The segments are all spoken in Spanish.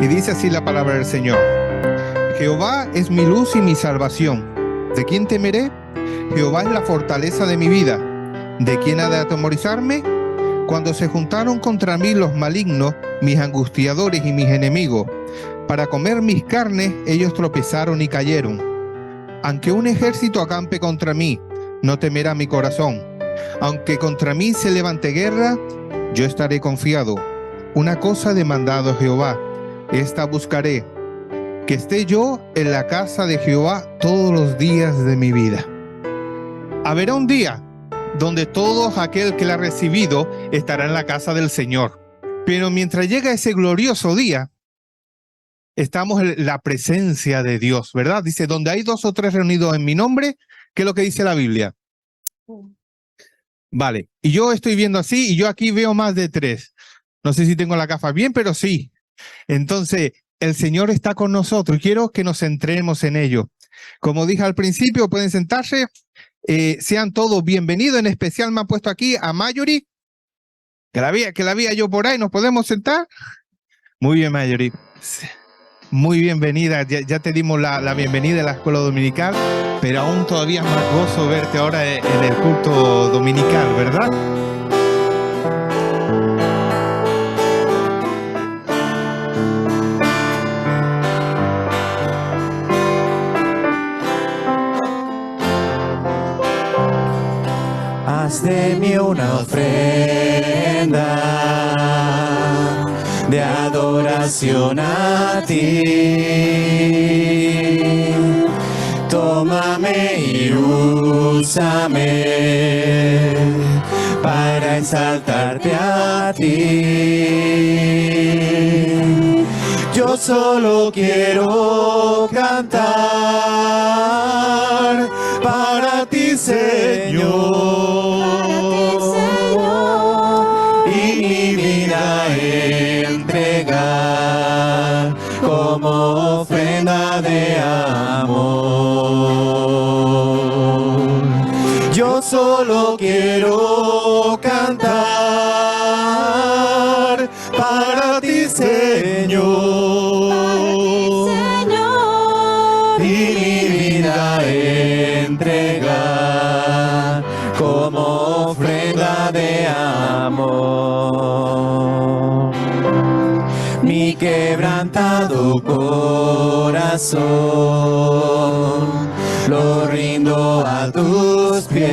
Y dice así la palabra del Señor: Jehová es mi luz y mi salvación. ¿De quién temeré? Jehová es la fortaleza de mi vida. ¿De quién ha de atemorizarme? Cuando se juntaron contra mí los malignos, mis angustiadores y mis enemigos, para comer mis carnes, ellos tropezaron y cayeron. Aunque un ejército acampe contra mí, no temerá mi corazón. Aunque contra mí se levante guerra, yo estaré confiado. Una cosa he demandado a Jehová, esta buscaré, que esté yo en la casa de Jehová todos los días de mi vida. Habrá un día donde todo aquel que la ha recibido estará en la casa del Señor. Pero mientras llega ese glorioso día, estamos en la presencia de Dios, ¿verdad? Dice, donde hay 2 o 3 reunidos en mi nombre, ¿qué es lo que dice la Biblia? Vale, y yo estoy viendo así, y yo aquí veo más de 3. No sé si tengo la gafa bien, pero sí. Entonces, el Señor está con nosotros y quiero que nos centremos en ello. Como dije al principio, pueden sentarse. Sean todos bienvenidos. En especial me ha puesto aquí a Mayuri, que la vi yo por ahí. ¿Nos podemos sentar? Muy bien, Mayuri. Muy bienvenida. Ya te dimos la bienvenida a la escuela dominical, pero aún todavía es más gozo verte ahora en el culto dominical, ¿verdad? Haz de mí una ofrenda de adoración a ti. Tómame y úsame para exaltarte a ti. Yo solo quiero cantar para ti, Señor. Y mi vida entregar como ofrenda de amor. Yo solo quiero cantar para ti, Señor. Y mi vida entregar como ofrenda de amor. Mi quebrantado corazón lo rindo a tus pies.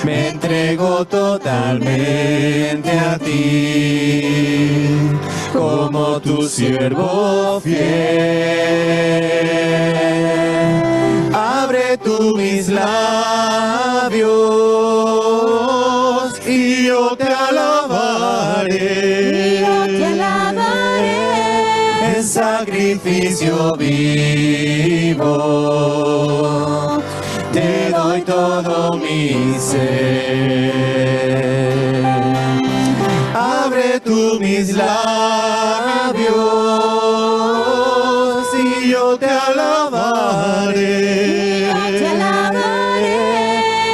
Me entrego totalmente a ti, como tu siervo fiel. Abre tú mis labios y yo te alabaré. En sacrificio vivo te doy todo mi ser. Abre tú mis labios y yo te alabaré.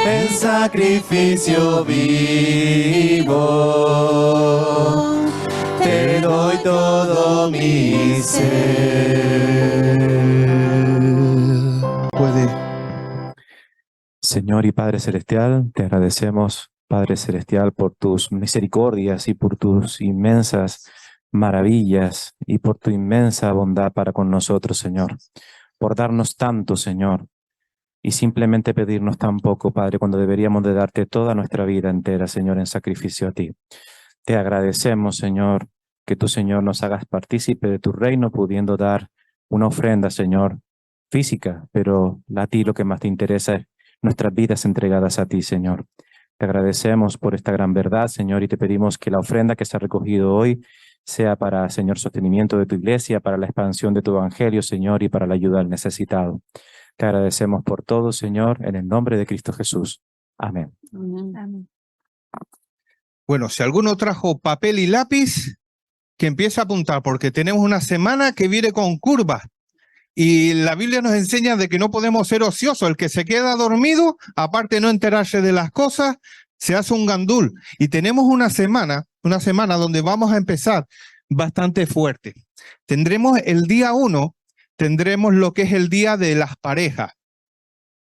En sacrificio vivo te doy todo mi ser. Puede. Señor y Padre Celestial, te agradecemos, Padre Celestial, por tus misericordias y por tus inmensas maravillas y por tu inmensa bondad para con nosotros, Señor. Por darnos tanto, Señor, y simplemente pedirnos tan poco, Padre, cuando deberíamos de darte toda nuestra vida entera, Señor, en sacrificio a ti. Te agradecemos, Señor, que tú, Señor, nos hagas partícipe de tu reino, pudiendo dar una ofrenda, Señor, física, pero a ti lo que más te interesa es nuestras vidas entregadas a ti, Señor. Te agradecemos por esta gran verdad, Señor, y te pedimos que la ofrenda que se ha recogido hoy sea para, Señor, sostenimiento de tu iglesia, para la expansión de tu evangelio, Señor, y para la ayuda al necesitado. Te agradecemos por todo, Señor, en el nombre de Cristo Jesús. Amén. Amén. Bueno, si alguno trajo papel y lápiz, que empiece a apuntar, porque tenemos una semana que viene con curvas. Y la Biblia nos enseña de que no podemos ser ociosos. El que se queda dormido, aparte de no enterarse de las cosas, se hace un gandul. Y tenemos una semana una semana donde vamos a empezar bastante fuerte. Tendremos el día 1, tendremos lo que es el día de las parejas.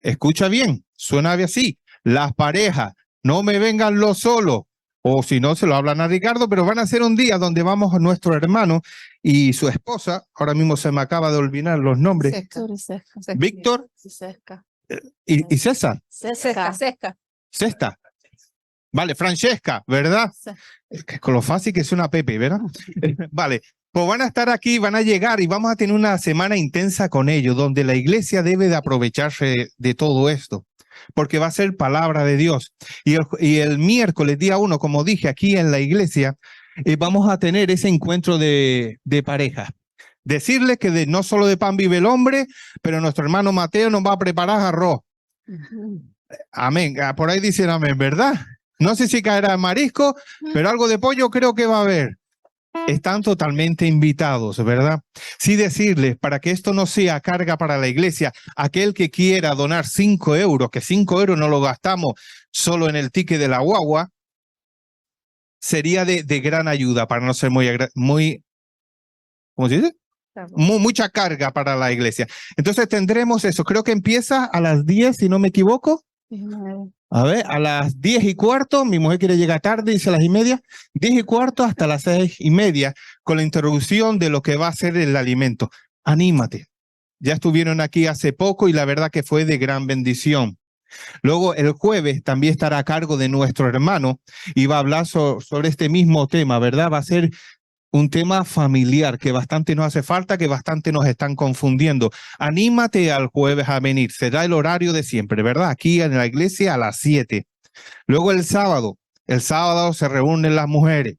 Escucha bien, suena así, las parejas, no me vengan los solos, o si no se lo hablan a Ricardo, pero van a ser un día donde vamos a nuestro hermano y su esposa, ahora mismo se me acaba de olvidar los nombres, Víctor y César. Cesta. Vale, Francesca, ¿verdad? Es que con lo fácil que es una Pepe, ¿verdad? Vale, pues van a estar aquí, van a llegar y vamos a tener una semana intensa con ellos, donde la iglesia debe de aprovecharse de todo esto, porque va a ser palabra de Dios. Y el miércoles, día 1, como dije, aquí en la iglesia, vamos a tener ese encuentro de parejas. Decirles que no solo de pan vive el hombre, pero nuestro hermano Mateo nos va a preparar arroz. Amén. Por ahí dicen amén, ¿verdad? No sé si caerá marisco, pero algo de pollo creo que va a haber. Están totalmente invitados, ¿verdad? Sí decirles, para que esto no sea carga para la iglesia, aquel que quiera donar 5 euros, que 5 euros no lo gastamos solo en el ticket de la guagua, sería de gran ayuda para no ser muy ¿cómo se dice? Mucha carga para la iglesia. Entonces tendremos eso. Creo que empieza a las 10, si no me equivoco. A ver, a las 10:15, mi mujer quiere llegar tarde, dice a las 10:30, 10:15 hasta las 6:30, con la introducción de lo que va a ser el alimento. Anímate. Ya estuvieron aquí hace poco y la verdad que fue de gran bendición. Luego el jueves también estará a cargo de nuestro hermano y va a hablar sobre este mismo tema, ¿verdad? Va a ser un tema familiar que bastante nos hace falta, que bastante nos están confundiendo. Anímate al jueves a venir. Será el horario de siempre, ¿verdad? Aquí en la iglesia a las 7. Luego el sábado se reúnen las mujeres.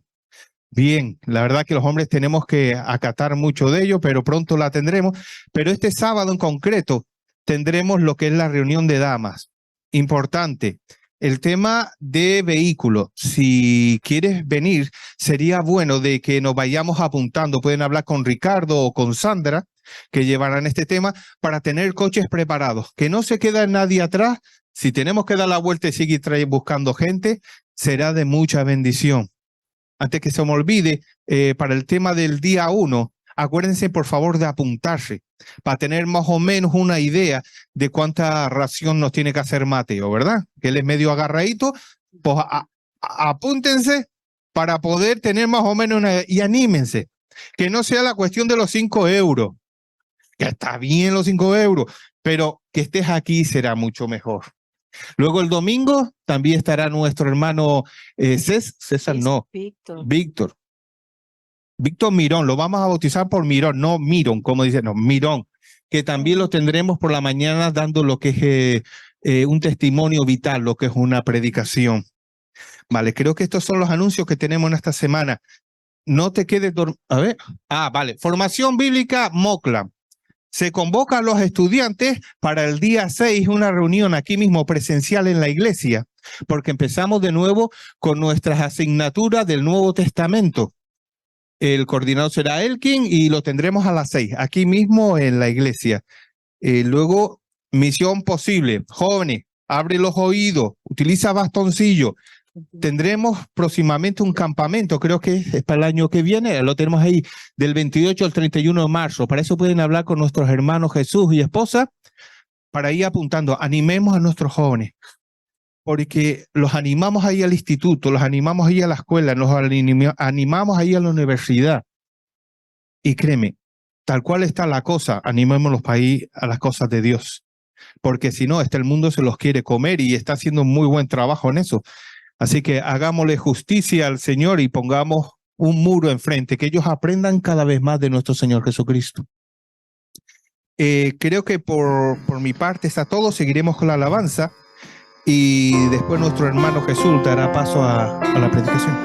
Bien, la verdad que los hombres tenemos que acatar mucho de ello, pero pronto la tendremos. Pero este sábado en concreto tendremos lo que es la reunión de damas. Importante. El tema de vehículo, si quieres venir, sería bueno de que nos vayamos apuntando. Pueden hablar con Ricardo o con Sandra, que llevarán este tema, para tener coches preparados. Que no se quede nadie atrás. Si tenemos que dar la vuelta y seguir buscando gente, será de mucha bendición. Antes que se me olvide, para el tema del día 1, acuérdense por favor de apuntarse, para tener más o menos una idea de cuánta ración nos tiene que hacer Mateo, ¿verdad? Que él es medio agarradito, pues apúntense para poder tener más o menos y anímense, que no sea la cuestión de los 5 euros, que está bien los 5 euros, pero que estés aquí será mucho mejor. Luego el domingo también estará nuestro hermano Víctor Mirón, lo vamos a bautizar por Mirón, no Mirón, como dicen, no, Mirón, que también lo tendremos por la mañana dando lo que es un testimonio vital, lo que es una predicación. Vale, creo que estos son los anuncios que tenemos en esta semana. No te quedes dormido. A ver, vale, formación bíblica Mocla. Se convoca a los estudiantes para el día 6, una reunión aquí mismo presencial en la iglesia, porque empezamos de nuevo con nuestras asignaturas del Nuevo Testamento. El coordinador será Elkin y lo tendremos a las 6, aquí mismo en la iglesia. Luego, misión posible. Jóvenes, abre los oídos, utiliza bastoncillo. Tendremos próximamente un campamento, creo que es para el año que viene, lo tenemos ahí, del 28 al 31 de marzo. Para eso pueden hablar con nuestros hermanos Jesús y esposa, para ir apuntando. Animemos a nuestros jóvenes, porque los animamos ahí al instituto, los animamos ahí a la escuela, los animamos ahí a la universidad. Y créeme, tal cual está la cosa, animémoslos para ir a las cosas de Dios. Porque si no, el mundo se los quiere comer y está haciendo muy buen trabajo en eso. Así que hagámosle justicia al Señor y pongamos un muro enfrente, que ellos aprendan cada vez más de nuestro Señor Jesucristo. Creo que por mi parte está todo. Seguiremos con la alabanza y después nuestro hermano Jesús dará paso a la predicación.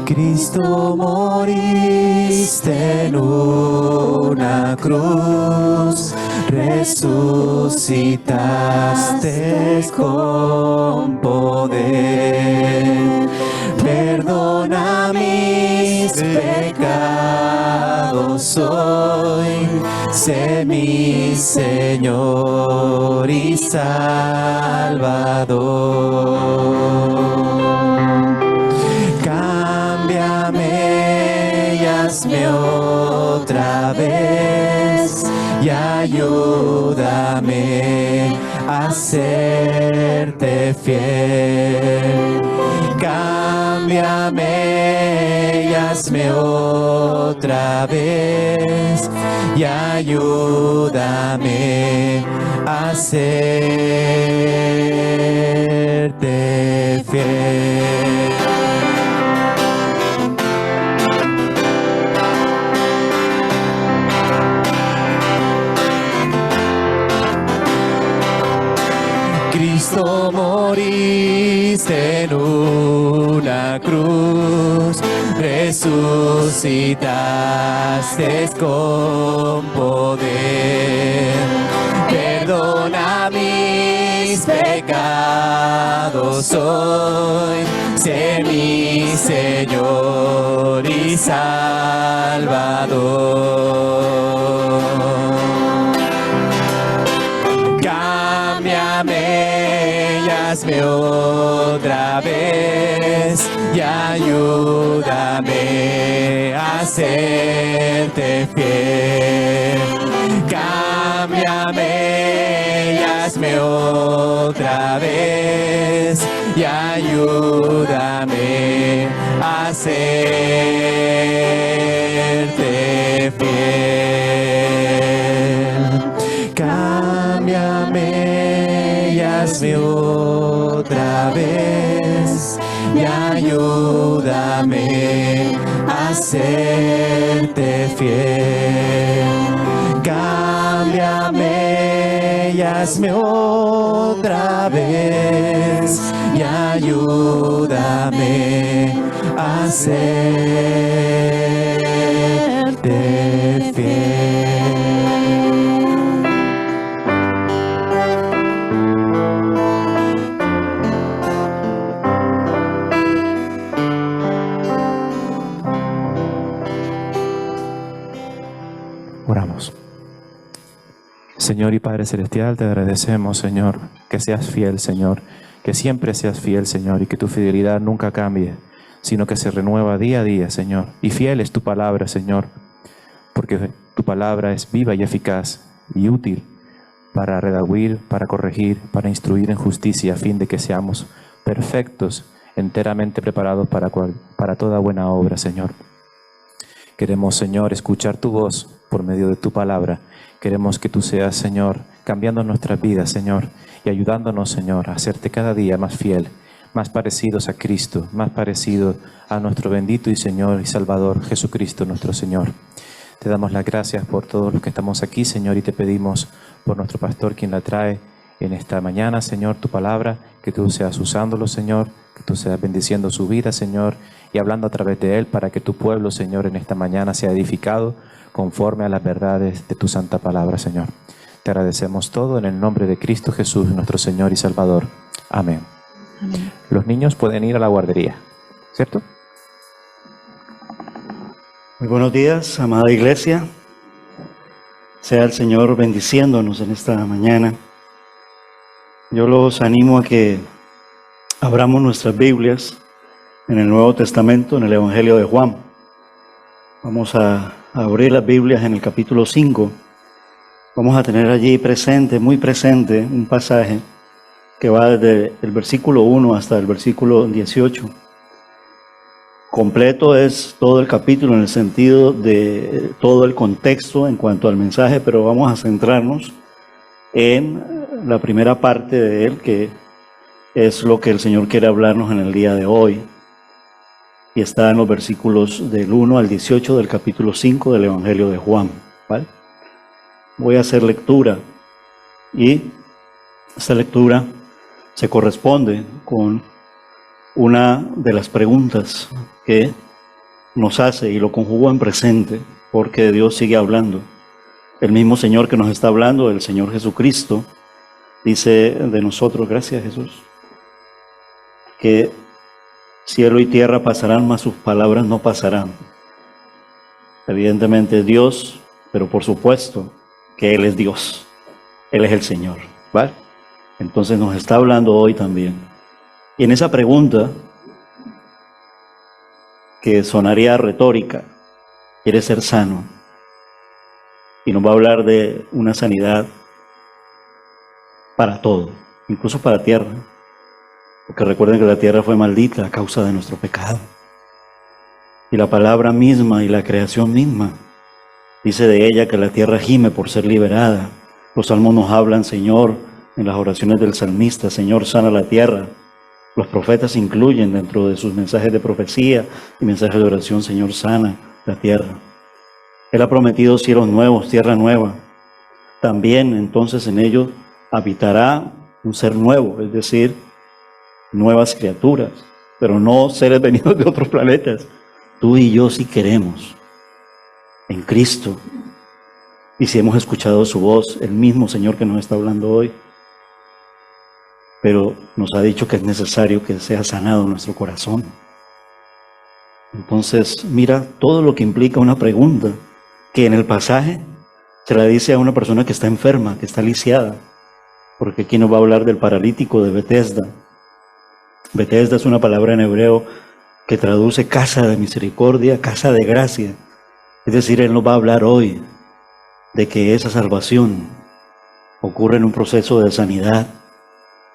Cristo, moriste en una cruz, resucitaste con poder. Perdona mis pecados soy, sé mi Señor y Salvador. Cámbiame y hazme otra vez y ayúdame a serte fiel. Cámbiame y hazme otra vez y ayúdame a serte fiel. Cristo, moriste en una cruz, resucitaste con poder. Perdona mis pecados hoy, sé mi Señor y Salvador. Cámbiame y hazme otra vez y ayúdame a serte fiel. Cámbiame y hazme otra vez y ayúdame a serte fiel. Cámbiame y hazme otra vez y ayúdame a serte fiel. Cámbiame y hazme otra vez y ayúdame a serte fiel. Oramos. Señor y Padre Celestial, te agradecemos, Señor, que seas fiel, Señor, que siempre seas fiel, Señor, y que tu fidelidad nunca cambie, sino que se renueva día a día, Señor. Y fiel es tu palabra, Señor, porque tu palabra es viva y eficaz y útil para redarguir, para corregir, para instruir en justicia, a fin de que seamos perfectos, enteramente preparados para toda buena obra, Señor. Queremos, Señor, escuchar tu voz por medio de tu palabra. Queremos que tú seas, Señor, cambiando nuestras vidas, Señor, y ayudándonos, Señor, a hacerte cada día más fiel, más parecidos a Cristo, más parecidos a nuestro bendito y Señor y Salvador Jesucristo, nuestro Señor. Te damos las gracias por todos los que estamos aquí, Señor, y te pedimos por nuestro pastor, quien la trae en esta mañana, Señor, tu palabra, que tú seas usándolo, Señor, que tú seas bendiciendo su vida, Señor, y hablando a través de él para que tu pueblo, Señor, en esta mañana sea edificado conforme a las verdades de tu santa palabra, Señor. Te agradecemos todo en el nombre de Cristo Jesús, nuestro Señor y Salvador. Amén. Amén. Los niños pueden ir a la guardería, ¿cierto? Muy buenos días, amada iglesia. Sea el Señor bendiciéndonos en esta mañana. Yo los animo a que abramos nuestras Biblias en el Nuevo Testamento, en el Evangelio de Juan. Vamos a abrir las Biblias en el capítulo 5. Vamos a tener allí presente, muy presente, un pasaje que va desde el versículo 1 hasta el versículo 18. Completo es todo el capítulo en el sentido de todo el contexto en cuanto al mensaje, pero vamos a centrarnos en la primera parte de él, que es lo que el Señor quiere hablarnos en el día de hoy. Y está en los versículos del 1 al 18 del capítulo 5 del Evangelio de Juan, ¿vale? Voy a hacer lectura y esta lectura se corresponde con una de las preguntas que nos hace, y lo conjugo en presente porque Dios sigue hablando. El mismo Señor que nos está hablando, el Señor Jesucristo, dice de nosotros, gracias Jesús, que cielo y tierra pasarán, mas sus palabras no pasarán. evidentemente es Dios, pero por supuesto que Él es Dios, Él es el Señor, ¿vale? Entonces nos está hablando hoy también. Y en esa pregunta, que sonaría retórica, ¿quieres ser sano? Y nos va a hablar de una sanidad para todo, incluso para la tierra, porque recuerden que la tierra fue maldita a causa de nuestro pecado. Y la palabra misma y la creación misma dice de ella que la tierra gime por ser liberada. Los salmos nos hablan, Señor, en las oraciones del salmista, Señor, sana la tierra. Los profetas incluyen dentro de sus mensajes de profecía y mensajes de oración, Señor, sana la tierra. Él ha prometido cielos nuevos, tierra nueva. También entonces en ellos habitará un ser nuevo, es decir, nuevas criaturas, pero no seres venidos de otros planetas. Tú y yo sí queremos en Cristo. Y si hemos escuchado su voz, el mismo Señor que nos está hablando hoy, pero nos ha dicho que es necesario que sea sanado nuestro corazón. Entonces, mira todo lo que implica una pregunta, que en el pasaje se la dice a una persona que está enferma, que está lisiada, porque aquí nos va a hablar del paralítico de Betesda. Betesda es una palabra en hebreo que traduce casa de misericordia, casa de gracia. Es decir, Él nos va a hablar hoy de que esa salvación ocurre en un proceso de sanidad,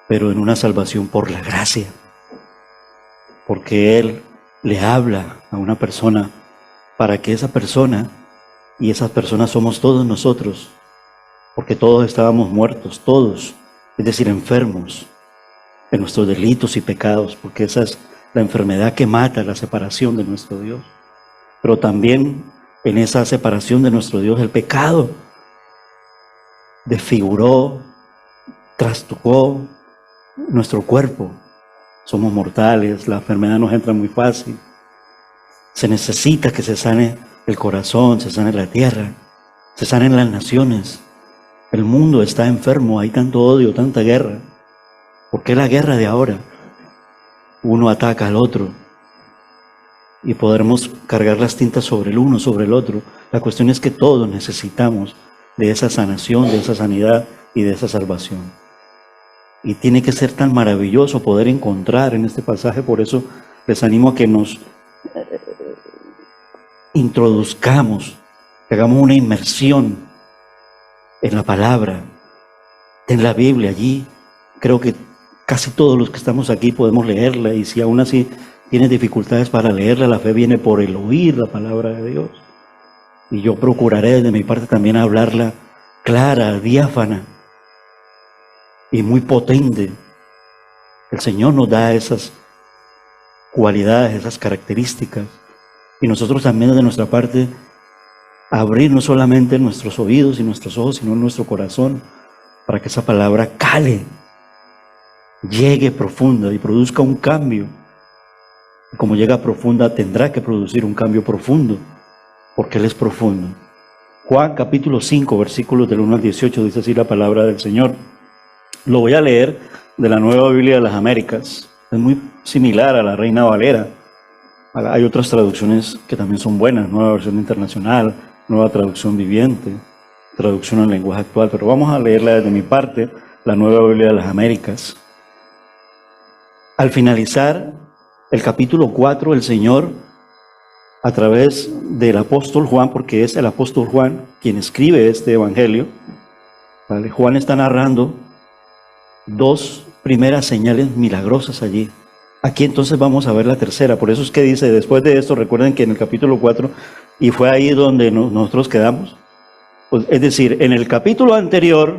pero en una salvación por la gracia. Porque Él le habla a una persona para que esa persona, y esas personas somos todos nosotros, porque todos estábamos muertos, todos, es decir, enfermos en nuestros delitos y pecados, porque esa es la enfermedad que mata, la separación de nuestro Dios. Pero también en esa separación de nuestro Dios, el pecado desfiguró, trastocó nuestro cuerpo. Somos mortales, la enfermedad nos entra muy fácil. Se necesita que se sane el corazón, se sane la tierra, se sanen las naciones. El mundo está enfermo, hay tanto odio, tanta guerra. ¿Por qué la guerra de ahora? Uno ataca al otro y podremos cargar las tintas sobre el uno, sobre el otro. La cuestión es que todos necesitamos de esa sanación, de esa sanidad y de esa salvación. Y tiene que ser tan maravilloso poder encontrar en este pasaje, por eso les animo a que nos introduzcamos, que hagamos una inmersión en la palabra, en la Biblia. Allí creo que casi todos los que estamos aquí podemos leerla, y si aún así tienes dificultades para leerla, la fe viene por el oír la palabra de Dios. Y yo procuraré de mi parte también hablarla clara, diáfana y muy potente. El Señor nos da esas cualidades, esas características, y nosotros también de nuestra parte abrir no solamente nuestros oídos y nuestros ojos, sino nuestro corazón, para que esa palabra cale, llegue profunda y produzca un cambio. Y como llega profunda, tendrá que producir un cambio profundo, porque Él es profundo. Juan capítulo 5, versículos del 1 al 18, dice así la palabra del Señor. Lo voy a leer de la Nueva Biblia de las Américas. Es muy similar a la Reina Valera. Hay otras traducciones que también son buenas, Nueva Versión Internacional, Nueva Traducción Viviente, traducción en lenguaje actual, pero vamos a leerla desde mi parte, la Nueva Biblia de las Américas. Al finalizar el capítulo 4, el Señor, a través del apóstol Juan, porque es el apóstol Juan quien escribe este evangelio, ¿vale? Juan está narrando dos primeras señales milagrosas allí. Aquí entonces vamos a ver la tercera. Por eso es que dice, después de esto, recuerden que en el capítulo 4, y fue ahí donde nosotros quedamos. Pues, es decir, en el capítulo anterior,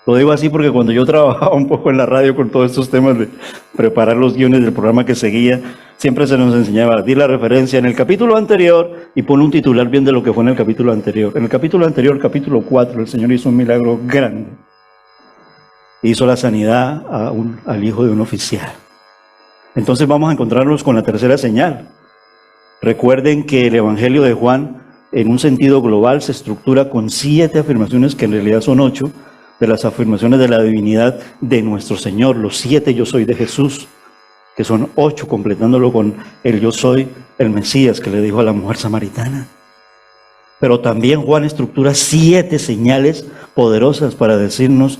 lo digo así porque cuando yo trabajaba un poco en la radio con todos estos temas de preparar los guiones del programa que seguía, siempre se nos enseñaba, di la referencia en el capítulo anterior y pon un titular bien de lo que fue en el capítulo anterior. En el capítulo anterior, capítulo 4, el Señor hizo un milagro grande. Hizo la sanidad al hijo de un oficial. Entonces vamos a encontrarnos con la tercera señal. Recuerden que el Evangelio de Juan, en un sentido global, se estructura con 7 afirmaciones, que en realidad son 8, de las afirmaciones de la divinidad de nuestro Señor, los 7 yo soy de Jesús, que son 8, completándolo con el yo soy el Mesías que le dijo a la mujer samaritana. Pero también Juan estructura 7 señales poderosas para decirnos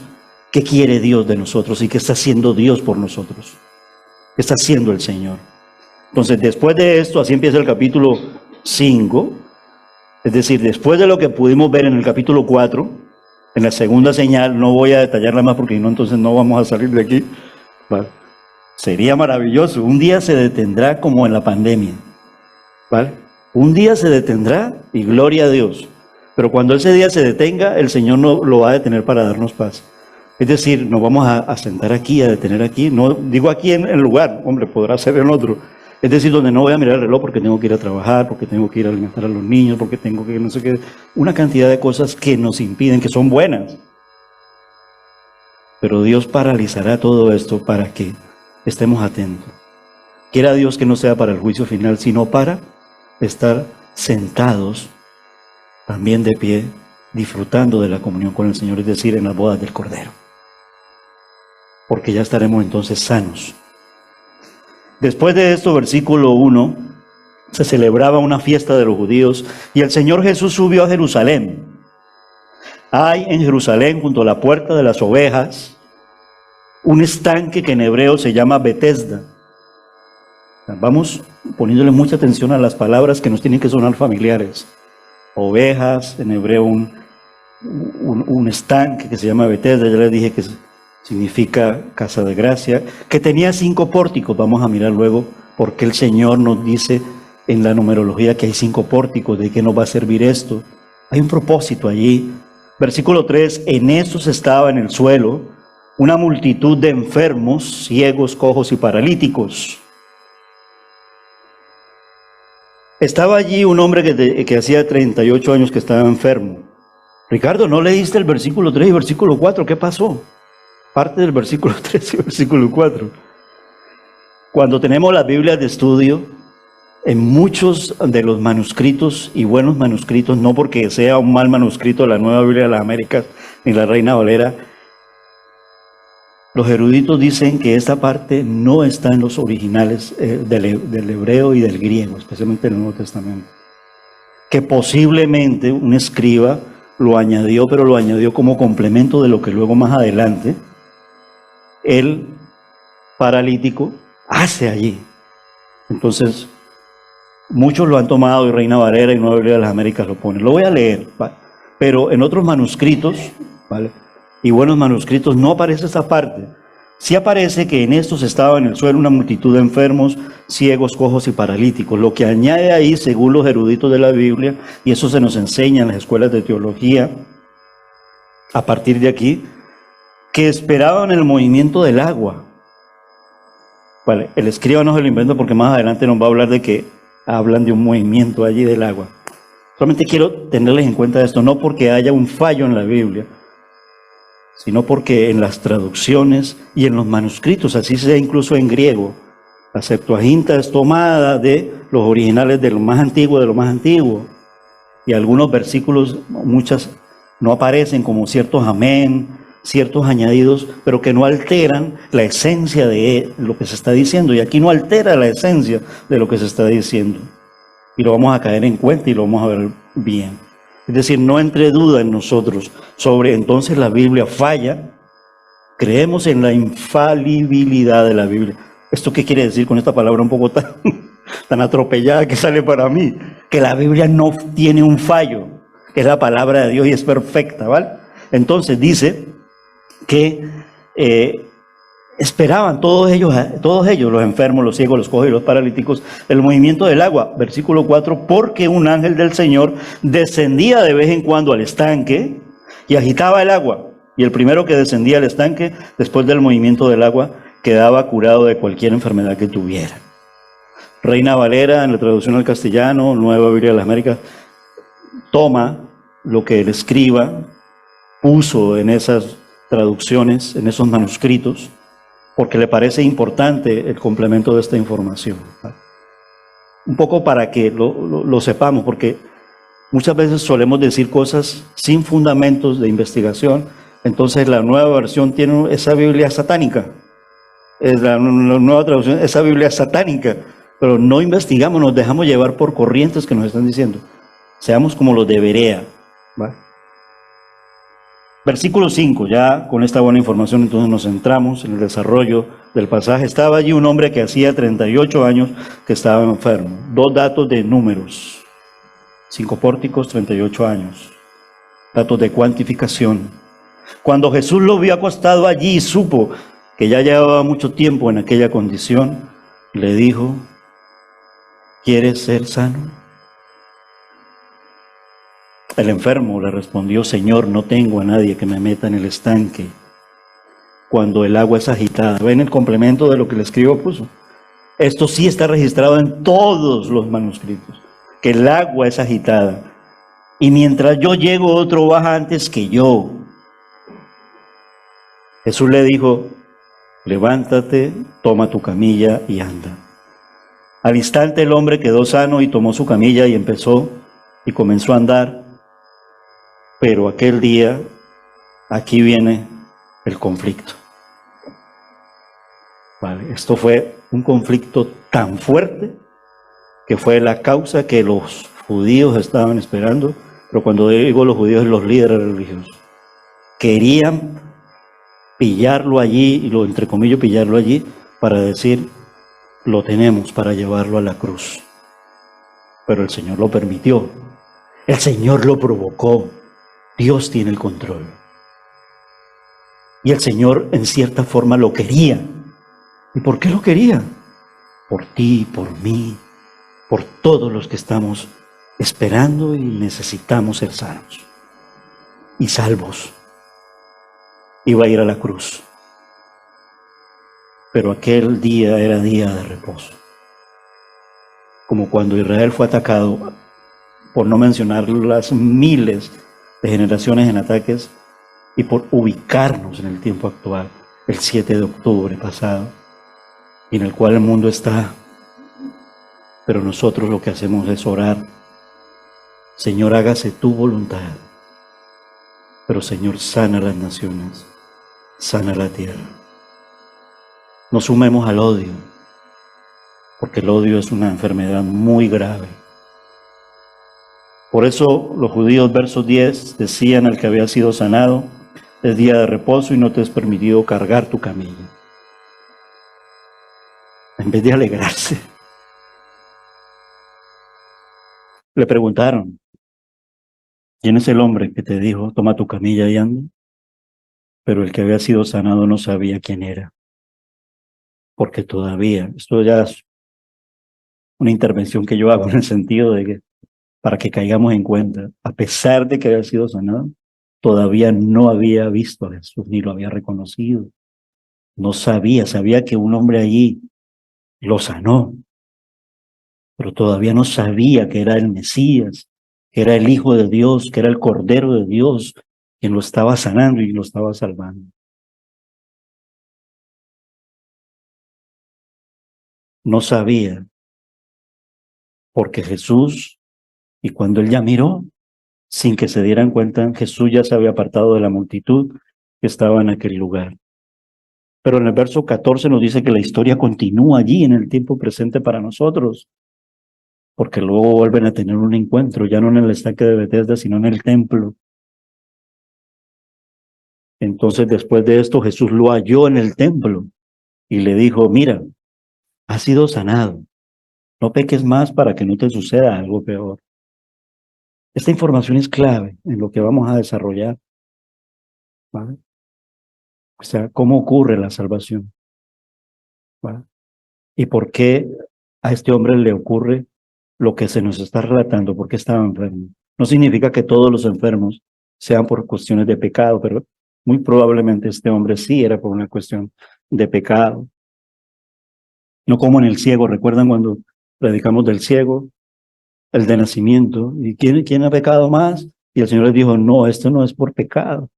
qué quiere Dios de nosotros y qué está haciendo Dios por nosotros. ¿Qué está haciendo el Señor? Entonces, después de esto, así empieza el capítulo 5. Es decir, después de lo que pudimos ver en el capítulo 4, en la segunda señal, no voy a detallarla más porque no, entonces no vamos a salir de aquí. ¿Vale? Sería maravilloso. Un día se detendrá como en la pandemia. ¿Vale? Un día se detendrá y gloria a Dios. Pero cuando ese día se detenga, el Señor no lo va a detener para darnos paz. Es decir, nos vamos a sentar aquí, a detener aquí. No digo aquí en el lugar, hombre, podrá ser en otro. Es decir, donde no voy a mirar el reloj porque tengo que ir a trabajar, porque tengo que ir a alimentar a los niños, porque tengo que no sé qué. Una cantidad de cosas que nos impiden, que son buenas. Pero Dios paralizará todo esto para que estemos atentos. Quiera Dios que no sea para el juicio final, sino para estar sentados, también de pie, disfrutando de la comunión con el Señor, es decir, en las bodas del Cordero. Porque ya estaremos entonces sanos. Después de esto, versículo 1, se celebraba una fiesta de los judíos y el Señor Jesús subió a Jerusalén. Hay en Jerusalén, junto a la puerta de las ovejas, un estanque que en hebreo se llama Betesda. Vamos poniéndole mucha atención a las palabras que nos tienen que sonar familiares. Ovejas, en hebreo un estanque que se llama Betesda, ya les dije que significa casa de gracia, que tenía 5 pórticos. Vamos a mirar luego por qué el Señor nos dice en la numerología que hay 5 pórticos, de qué nos va a servir esto. Hay un propósito allí. Versículo 3, en estos estaba en el suelo una multitud de enfermos, ciegos, cojos y paralíticos. Estaba allí un hombre que hacía 38 años que estaba enfermo. Ricardo, ¿no leíste el versículo 3 y versículo 4? ¿Qué pasó? Parte del versículo 3 y versículo 4. Cuando tenemos las Biblias de estudio, en muchos de los manuscritos y buenos manuscritos, no porque sea un mal manuscrito la Nueva Biblia de las Américas ni la Reina Valera, los eruditos dicen que esta parte no está en los originales del hebreo y del griego, especialmente en el Nuevo Testamento. Que posiblemente un escriba lo añadió, pero lo añadió como complemento de lo que luego más adelante el paralítico hace allí. Entonces, muchos lo han tomado y Reina Valera y Nueva Biblia de las Américas lo ponen. Lo voy a leer, ¿vale? Pero en otros manuscritos, ¿vale?, y buenos manuscritos, no aparece esa parte. Sí aparece que en estos estaba en el suelo una multitud de enfermos, ciegos, cojos y paralíticos. Lo que añade ahí, según los eruditos de la Biblia, y eso se nos enseña en las escuelas de teología, a partir de aquí, que esperaban el movimiento del agua. Vale, el escriba no se lo inventa porque más adelante nos va a hablar de que hablan de un movimiento allí del agua. Solamente quiero tenerles en cuenta esto, no porque haya un fallo en la Biblia, sino porque en las traducciones y en los manuscritos, así sea incluso en griego, la Septuaginta es tomada de los originales de lo más antiguo, y algunos versículos, muchas no aparecen, como ciertos amén, ciertos añadidos, pero que no alteran la esencia de lo que se está diciendo, y aquí no altera la esencia de lo que se está diciendo, y lo vamos a caer en cuenta y lo vamos a ver bien. Es decir, no entre duda en nosotros sobre entonces la Biblia falla. Creemos en la infalibilidad de la Biblia. ¿Esto qué quiere decir con esta palabra un poco tan atropellada que sale para mí? Que la Biblia no tiene un fallo, que es la palabra de Dios y es perfecta, ¿vale? Entonces dice que esperaban todos ellos, los enfermos, los ciegos, los cojos y los paralíticos, el movimiento del agua. Versículo 4, porque un ángel del Señor descendía de vez en cuando al estanque y agitaba el agua. Y el primero que descendía al estanque, después del movimiento del agua, quedaba curado de cualquier enfermedad que tuviera. Reina Valera, en la traducción al castellano, Nueva Biblia de las Américas, toma lo que el escriba puso en esas traducciones, en esos manuscritos, porque le parece importante el complemento de esta información. Un poco para que lo sepamos, porque muchas veces solemos decir cosas sin fundamentos de investigación. Entonces la nueva versión tiene esa Biblia satánica, la nueva traducción, esa Biblia satánica, pero no investigamos, nos dejamos llevar por corrientes que nos están diciendo. Seamos como los de Berea. ¿Va? Versículo 5, ya con esta buena información entonces nos centramos en el desarrollo del pasaje. Estaba allí un hombre que hacía 38 años que estaba enfermo. 2 datos de números. 5 pórticos, 38 años. Datos de cuantificación. Cuando Jesús lo vio acostado allí y supo que ya llevaba mucho tiempo en aquella condición, le dijo: ¿quieres ser sano? El enfermo le respondió: Señor, no tengo a nadie que me meta en el estanque cuando el agua es agitada. ¿Ven el complemento de lo que el escriba puso? Esto sí está registrado en todos los manuscritos, que el agua es agitada. Y mientras yo llego, otro baja antes que yo. Jesús le dijo: levántate, toma tu camilla y anda. Al instante el hombre quedó sano y tomó su camilla y comenzó a andar. Pero aquel día, aquí viene el conflicto. Vale, esto fue un conflicto tan fuerte que fue la causa que los judíos estaban esperando, pero cuando digo los judíos, los líderes religiosos, querían pillarlo allí, y lo entre comillas pillarlo allí, para decir: lo tenemos para llevarlo a la cruz. Pero el Señor lo permitió, el Señor lo provocó. Dios tiene el control. Y el Señor en cierta forma lo quería. ¿Y por qué lo quería? Por ti, por mí, por todos los que estamos esperando y necesitamos ser sanos y salvos. Iba a ir a la cruz. Pero aquel día era día de reposo. Como cuando Israel fue atacado, por no mencionar las miles de generaciones en ataques, y por ubicarnos en el tiempo actual, el 7 de octubre pasado, en el cual el mundo está, pero nosotros lo que hacemos es orar: Señor, hágase tu voluntad, pero Señor, sana las naciones, sana la tierra. No sumemos al odio, porque el odio es una enfermedad muy grave. Por eso los judíos, verso 10, decían al que había sido sanado: es día de reposo y no te es permitido cargar tu camilla. En vez de alegrarse, le preguntaron: ¿quién es el hombre que te dijo, toma tu camilla y anda? Pero el que había sido sanado no sabía quién era, porque todavía, esto ya es una intervención que yo hago en el sentido de que, para que caigamos en cuenta, a pesar de que había sido sanado, todavía no había visto a Jesús, ni lo había reconocido. No sabía que un hombre allí lo sanó, pero todavía no sabía que era el Mesías, que era el Hijo de Dios, que era el Cordero de Dios, quien lo estaba sanando y lo estaba salvando. No sabía, porque Jesús, y cuando él ya miró, sin que se dieran cuenta, Jesús ya se había apartado de la multitud que estaba en aquel lugar. Pero en el verso 14 nos dice que la historia continúa allí en el tiempo presente para nosotros, porque luego vuelven a tener un encuentro, ya no en el estanque de Betesda, sino en el templo. Entonces, después de esto, Jesús lo halló en el templo y le dijo: mira, has sido sanado, no peques más para que no te suceda algo peor. Esta información es clave en lo que vamos a desarrollar, ¿vale? O sea, cómo ocurre la salvación, ¿vale? Y por qué a este hombre le ocurre lo que se nos está relatando, porque estaba enfermo. No significa que todos los enfermos sean por cuestiones de pecado, pero muy probablemente este hombre sí era por una cuestión de pecado. No como en el ciego. ¿Recuerdan cuando predicamos del ciego? El de nacimiento. ¿Y quién ha pecado más? Y el Señor les dijo: no, esto no es por pecado.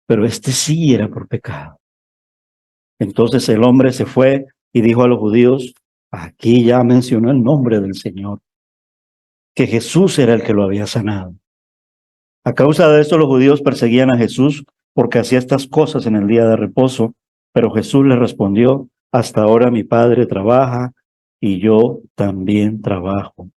Pero este sí era por pecado. Entonces el hombre se fue y dijo a los judíos: aquí ya mencionó el nombre del Señor, que Jesús era el que lo había sanado. A causa de esto los judíos perseguían a Jesús porque hacía estas cosas en el día de reposo, pero Jesús les respondió: hasta ahora mi Padre trabaja y yo también trabajo.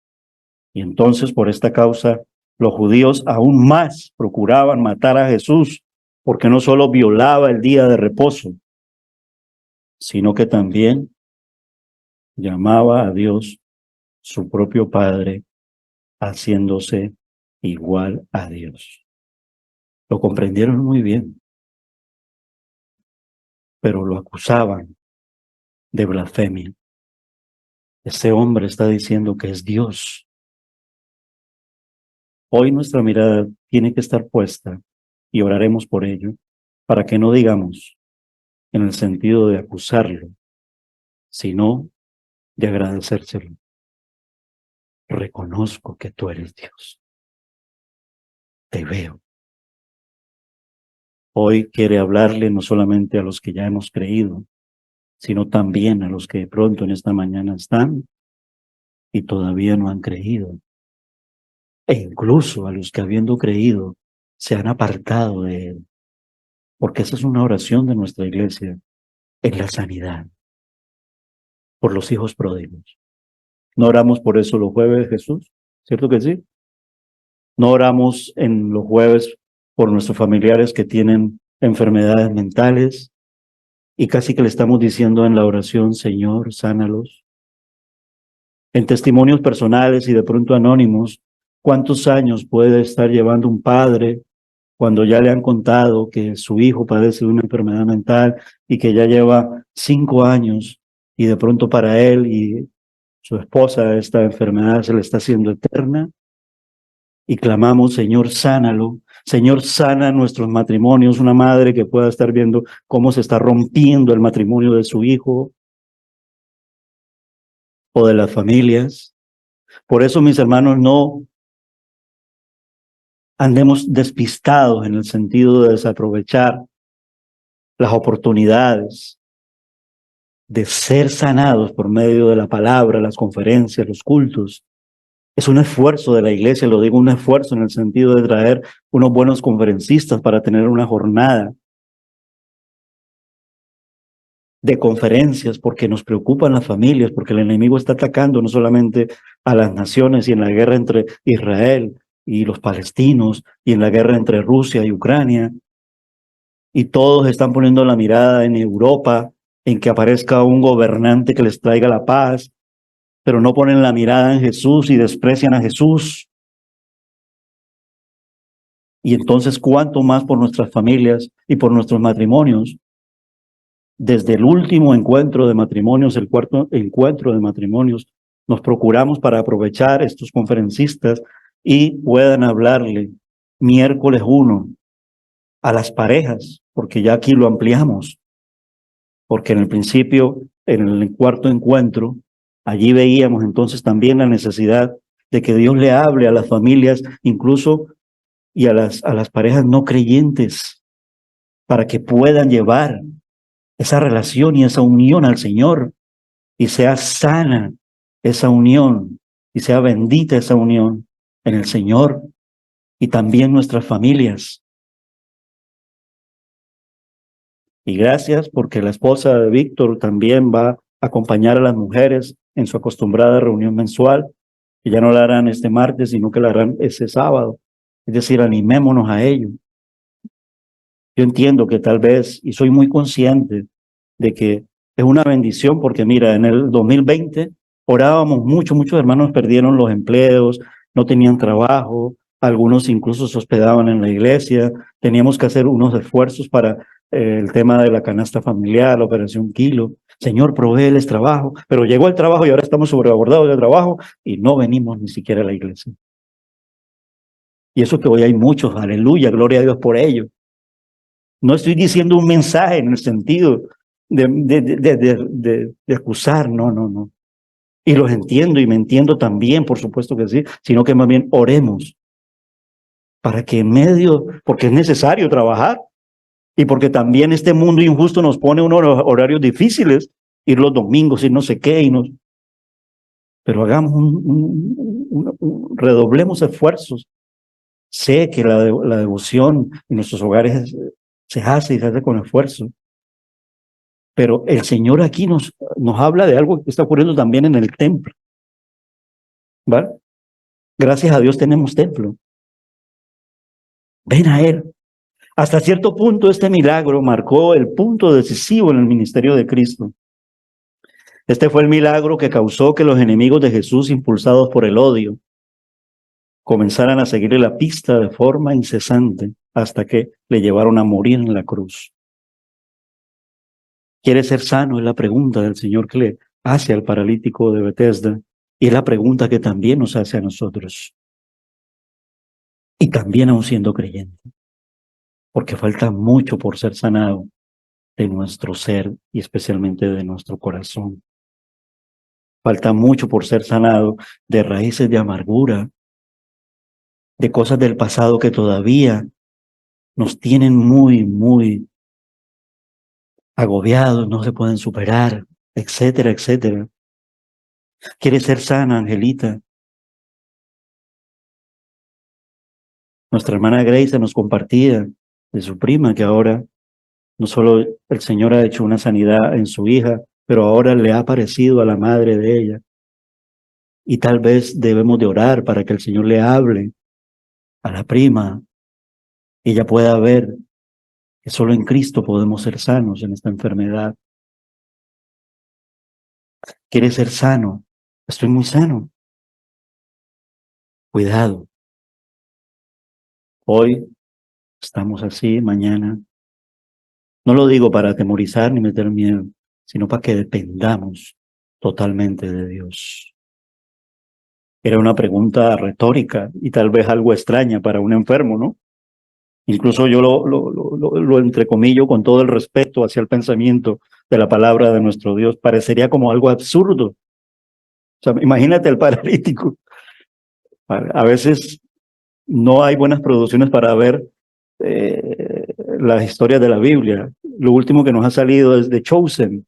Y entonces, por esta causa, los judíos aún más procuraban matar a Jesús, porque no solo violaba el día de reposo, sino que también llamaba a Dios su propio Padre, haciéndose igual a Dios. Lo comprendieron muy bien, pero lo acusaban de blasfemia. Este hombre está diciendo que es Dios. Hoy nuestra mirada tiene que estar puesta, y oraremos por ello, para que no digamos en el sentido de acusarlo, sino de agradecérselo. Reconozco que tú eres Dios. Te veo. Hoy quiere hablarle no solamente a los que ya hemos creído, sino también a los que de pronto en esta mañana están y todavía no han creído. E incluso a los que habiendo creído se han apartado de Él. Porque esa es una oración de nuestra iglesia en la sanidad, por los hijos pródigos. ¿No oramos por eso los jueves, Jesús? ¿Cierto que sí? ¿No oramos en los jueves por nuestros familiares que tienen enfermedades mentales? Y casi que le estamos diciendo en la oración, Señor, sánalos. En testimonios personales y de pronto anónimos, ¿cuántos años puede estar llevando un padre cuando ya le han contado que su hijo padece de una enfermedad mental y que ya lleva 5 años y de pronto para él y su esposa esta enfermedad se le está haciendo eterna? Y clamamos, Señor, sánalo. Señor, sana nuestros matrimonios. Una madre que pueda estar viendo cómo se está rompiendo el matrimonio de su hijo o de las familias. Por eso, mis hermanos, no andemos despistados en el sentido de desaprovechar las oportunidades de ser sanados por medio de la palabra, las conferencias, los cultos. Es un esfuerzo de la iglesia, lo digo, un esfuerzo en el sentido de traer unos buenos conferencistas para tener una jornada de conferencias, porque nos preocupan las familias, porque el enemigo está atacando no solamente a las naciones y en la guerra entre Israel y los palestinos y en la guerra entre Rusia y Ucrania, y todos están poniendo la mirada en Europa, en que aparezca un gobernante que les traiga la paz, pero no ponen la mirada en Jesús y desprecian a Jesús. Y entonces, ¿cuánto más por nuestras familias y por nuestros matrimonios? Desde el último encuentro de matrimonios, el cuarto encuentro de matrimonios, nos procuramos para aprovechar estos conferencistas y puedan hablarle miércoles 1 a las parejas, porque ya aquí lo ampliamos, porque en el principio, en el cuarto encuentro, allí veíamos entonces también la necesidad de que Dios le hable a las familias, incluso y a las parejas no creyentes, para que puedan llevar esa relación y esa unión al Señor, y sea sana esa unión, y sea bendita esa unión en el Señor, y también nuestras familias. Y gracias porque la esposa de Víctor también va a acompañar a las mujeres en su acostumbrada reunión mensual, que ya no la harán este martes, sino que la harán ese sábado. Es decir, animémonos a ello. Yo entiendo que tal vez, y soy muy consciente de que es una bendición, porque mira, en el 2020 orábamos mucho, muchos hermanos perdieron los empleos, no tenían trabajo, algunos incluso se hospedaban en la iglesia, teníamos que hacer unos esfuerzos para el tema de la canasta familiar, la operación Kilo. Señor, provéeles trabajo, pero llegó el trabajo y ahora estamos sobreabordados de trabajo y no venimos ni siquiera a la iglesia. Y eso que hoy hay muchos, aleluya, gloria a Dios por ello. No estoy diciendo un mensaje en el sentido de acusar, no. Y los entiendo y me entiendo también, por supuesto que sí, sino que más bien oremos para que en medio, porque es necesario trabajar y porque también este mundo injusto nos pone unos horarios difíciles, ir los domingos y no sé qué, pero hagamos redoblemos esfuerzos. Sé que la devoción en nuestros hogares se hace y se hace con esfuerzo, pero el Señor aquí nos habla de algo que está ocurriendo también en el templo, ¿vale? Gracias a Dios tenemos templo. Ven a Él. Hasta cierto punto este milagro marcó el punto decisivo en el ministerio de Cristo. Este fue el milagro que causó que los enemigos de Jesús, impulsados por el odio, comenzaran a seguirle la pista de forma incesante hasta que le llevaron a morir en la cruz. ¿Quiere ser sano? Es la pregunta del Señor que le hace al paralítico de Betesda, y es la pregunta que también nos hace a nosotros. Y también aún siendo creyente, porque falta mucho por ser sanado de nuestro ser y especialmente de nuestro corazón. Falta mucho por ser sanado de raíces de amargura, de cosas del pasado que todavía nos tienen muy agobiados, no se pueden superar, etcétera, etcétera. ¿Quiere ser sana, Angelita? Nuestra hermana Grace nos compartía de su prima que ahora no solo el Señor ha hecho una sanidad en su hija, pero ahora le ha aparecido a la madre de ella. Y tal vez debemos de orar para que el Señor le hable a la prima y ella pueda ver que solo en Cristo podemos ser sanos en esta enfermedad. ¿Quiere ser sano? Estoy muy sano. Cuidado. Hoy estamos así, mañana. No lo digo para atemorizar ni meter miedo, sino para que dependamos totalmente de Dios. Era una pregunta retórica y tal vez algo extraña para un enfermo, ¿no? Incluso yo lo entrecomillo con todo el respeto hacia el pensamiento de la palabra de nuestro Dios. Parecería como algo absurdo. O sea, imagínate el paralítico. A veces no hay buenas producciones para ver las historias de la Biblia. Lo último que nos ha salido es The Chosen,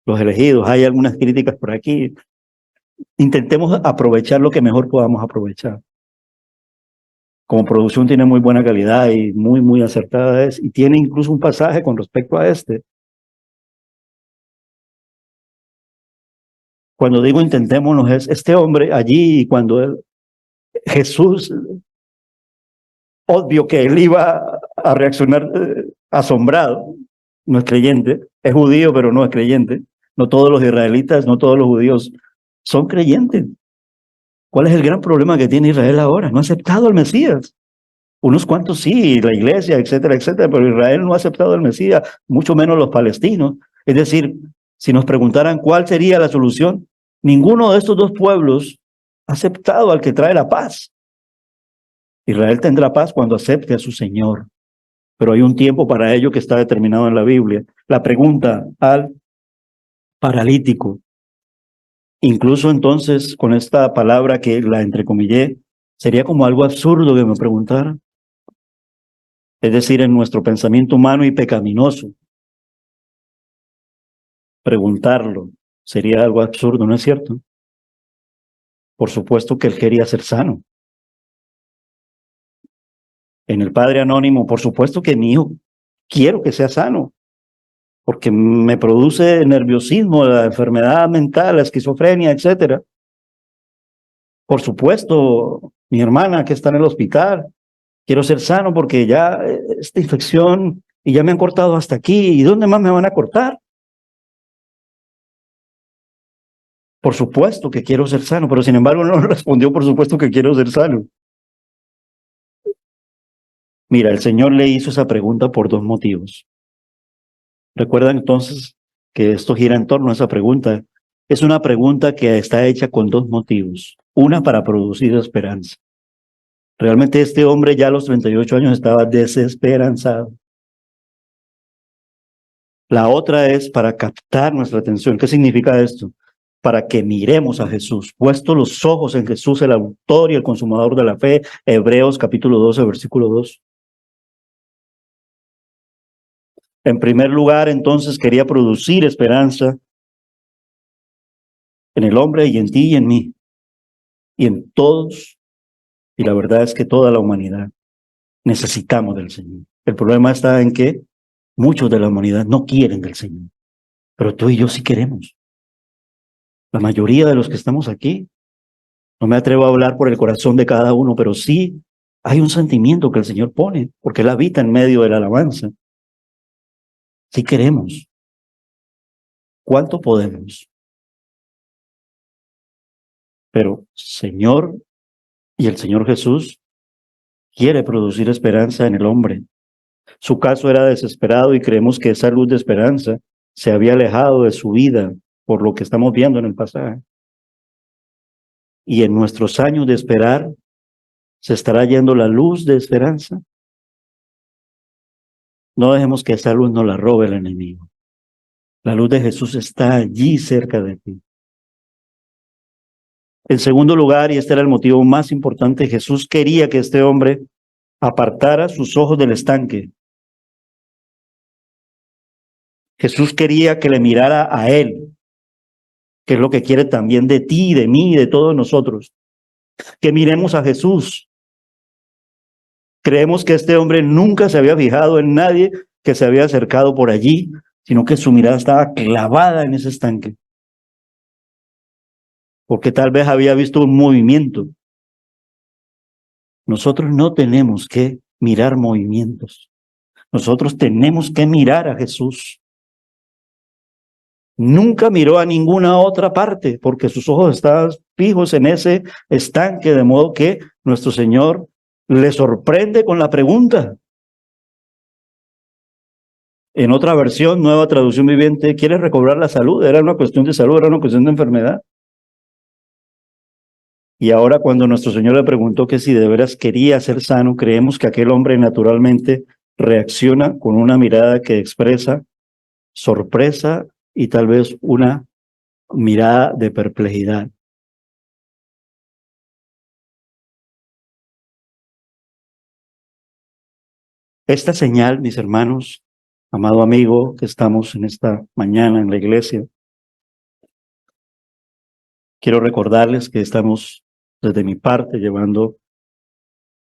Los Elegidos. Hay algunas críticas por aquí. Intentemos aprovechar lo que mejor podamos aprovechar. Como producción tiene muy buena calidad y muy acertada es, y tiene incluso un pasaje con respecto a este. Cuando digo intentémonos es este hombre allí, cuando Jesús, obvio que él iba a reaccionar asombrado, no es creyente, es judío pero no es creyente, no todos los israelitas, no todos los judíos son creyentes. ¿Cuál es el gran problema que tiene Israel ahora? No ha aceptado al Mesías. Unos cuantos sí, la iglesia, etcétera, etcétera, pero Israel no ha aceptado al Mesías, mucho menos los palestinos. Es decir, si nos preguntaran cuál sería la solución, ninguno de estos dos pueblos ha aceptado al que trae la paz. Israel tendrá paz cuando acepte a su Señor, pero hay un tiempo para ello que está determinado en la Biblia. La pregunta al paralítico, incluso entonces con esta palabra que la entrecomillé, sería como algo absurdo que me preguntara. Es decir, en nuestro pensamiento humano y pecaminoso, preguntarlo sería algo absurdo, ¿no es cierto? Por supuesto que él quería ser sano. En el Padre Anónimo, por supuesto que mi hijo quiero que sea sano, porque me produce nerviosismo, la enfermedad mental, la esquizofrenia, etcétera. Por supuesto, mi hermana que está en el hospital, quiero ser sano porque ya esta infección y ya me han cortado hasta aquí, ¿y dónde más me van a cortar? Por supuesto que quiero ser sano, pero sin embargo no respondió, por supuesto que quiero ser sano. Mira, el Señor le hizo esa pregunta por dos motivos. Recuerdan entonces que esto gira en torno a esa pregunta. Es una pregunta que está hecha con dos motivos. Una, para producir esperanza. Realmente este hombre ya a los 38 años estaba desesperanzado. La otra es para captar nuestra atención. ¿Qué significa esto? Para que miremos a Jesús, puesto los ojos en Jesús, el autor y el consumador de la fe, Hebreos capítulo 12, versículo 2. En primer lugar, entonces, quería producir esperanza en el hombre y en ti y en mí, y en todos, y la verdad es que toda la humanidad necesitamos del Señor. El problema está en que muchos de la humanidad no quieren del Señor, pero tú y yo sí queremos. La mayoría de los que estamos aquí No me atrevo a hablar por el corazón de cada uno, pero sí hay un sentimiento que el Señor pone, porque Él habita en medio de la alabanza. Si queremos, ¿cuánto podemos? Pero Señor y el Señor Jesús quiere producir esperanza en el hombre. Su caso era desesperado y creemos que esa luz de esperanza se había alejado de su vida por lo que estamos viendo en el pasaje. Y en nuestros años de esperar, ¿se estará yendo la luz de esperanza? No dejemos que esa luz nos la robe el enemigo. La luz de Jesús está allí cerca de ti. En segundo lugar, y este era el motivo más importante, Jesús quería que este hombre apartara sus ojos del estanque. Jesús quería que le mirara a él, que es lo que quiere también de ti, de mí y de todos nosotros. Que miremos a Jesús. Creemos que este hombre nunca se había fijado en nadie que se había acercado por allí, sino que su mirada estaba clavada en ese estanque. Porque tal vez había visto un movimiento. Nosotros no tenemos que mirar movimientos. Nosotros tenemos que mirar a Jesús. Nunca miró a ninguna otra parte porque sus ojos estaban fijos en ese estanque, de modo que nuestro Señor le sorprende con la pregunta. En otra versión, Nueva Traducción Viviente, ¿quieres recobrar la salud? Era una cuestión de salud, era una cuestión de enfermedad. Y ahora cuando nuestro Señor le preguntó que si de veras quería ser sano, creemos que aquel hombre naturalmente reacciona con una mirada que expresa sorpresa y tal vez una mirada de perplejidad. Esta señal, mis hermanos, amado amigo, que estamos en esta mañana en la iglesia, quiero recordarles que estamos desde mi parte llevando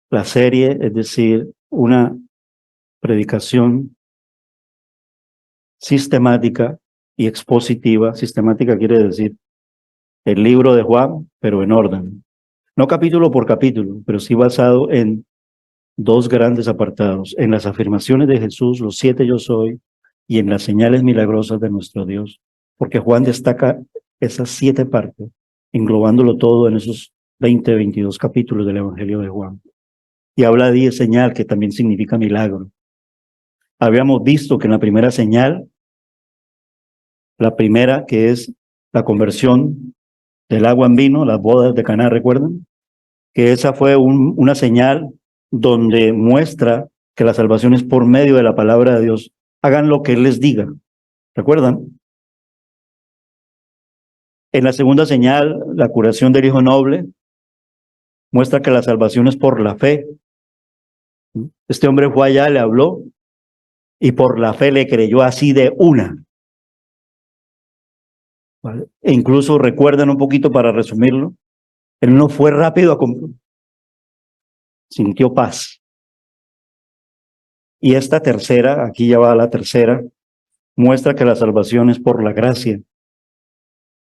la serie, es decir, una predicación sistemática y expositiva. Sistemática quiere decir el libro de Juan, pero en orden. No capítulo por capítulo, pero sí basado en dos grandes apartados, en las afirmaciones de Jesús, los 7 yo soy, y en las señales milagrosas de nuestro Dios. Porque Juan destaca esas 7 partes, englobándolo todo en esos 22 capítulos del Evangelio de Juan. Y habla de señal, que también significa milagro. Habíamos visto que en la primera señal, la primera que es la conversión del agua en vino, las bodas de Caná, ¿recuerdan? Que esa fue una señal donde muestra que la salvación es por medio de la palabra de Dios. Hagan lo que Él les diga. ¿Recuerdan? En la segunda señal, la curación del hijo noble, muestra que la salvación es por la fe. Este hombre fue allá, le habló, y por la fe le creyó así de una. ¿Vale? E incluso recuerdan un poquito para resumirlo, él no fue rápido a sintió paz. Y esta tercera, aquí ya va la tercera, muestra que la salvación es por la gracia.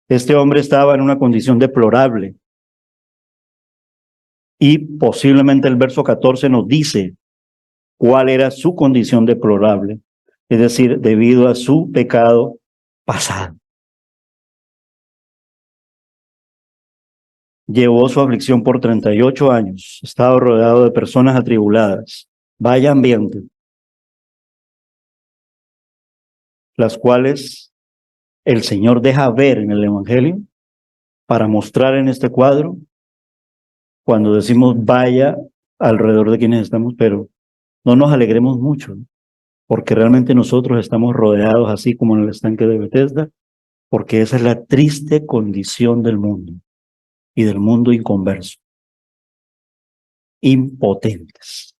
Este hombre estaba en una condición deplorable. Y posiblemente el verso 14 nos dice cuál era su condición deplorable, es decir, debido a su pecado pasado. Llevó su aflicción por 38 años, estaba rodeado de personas atribuladas. Vaya ambiente. Las cuales el Señor deja ver en el Evangelio para mostrar en este cuadro cuando decimos vaya alrededor de quienes estamos, pero no nos alegremos mucho, porque realmente nosotros estamos rodeados así como en el estanque de Betesda, porque esa es la triste condición del mundo y del mundo inconverso. Impotentes.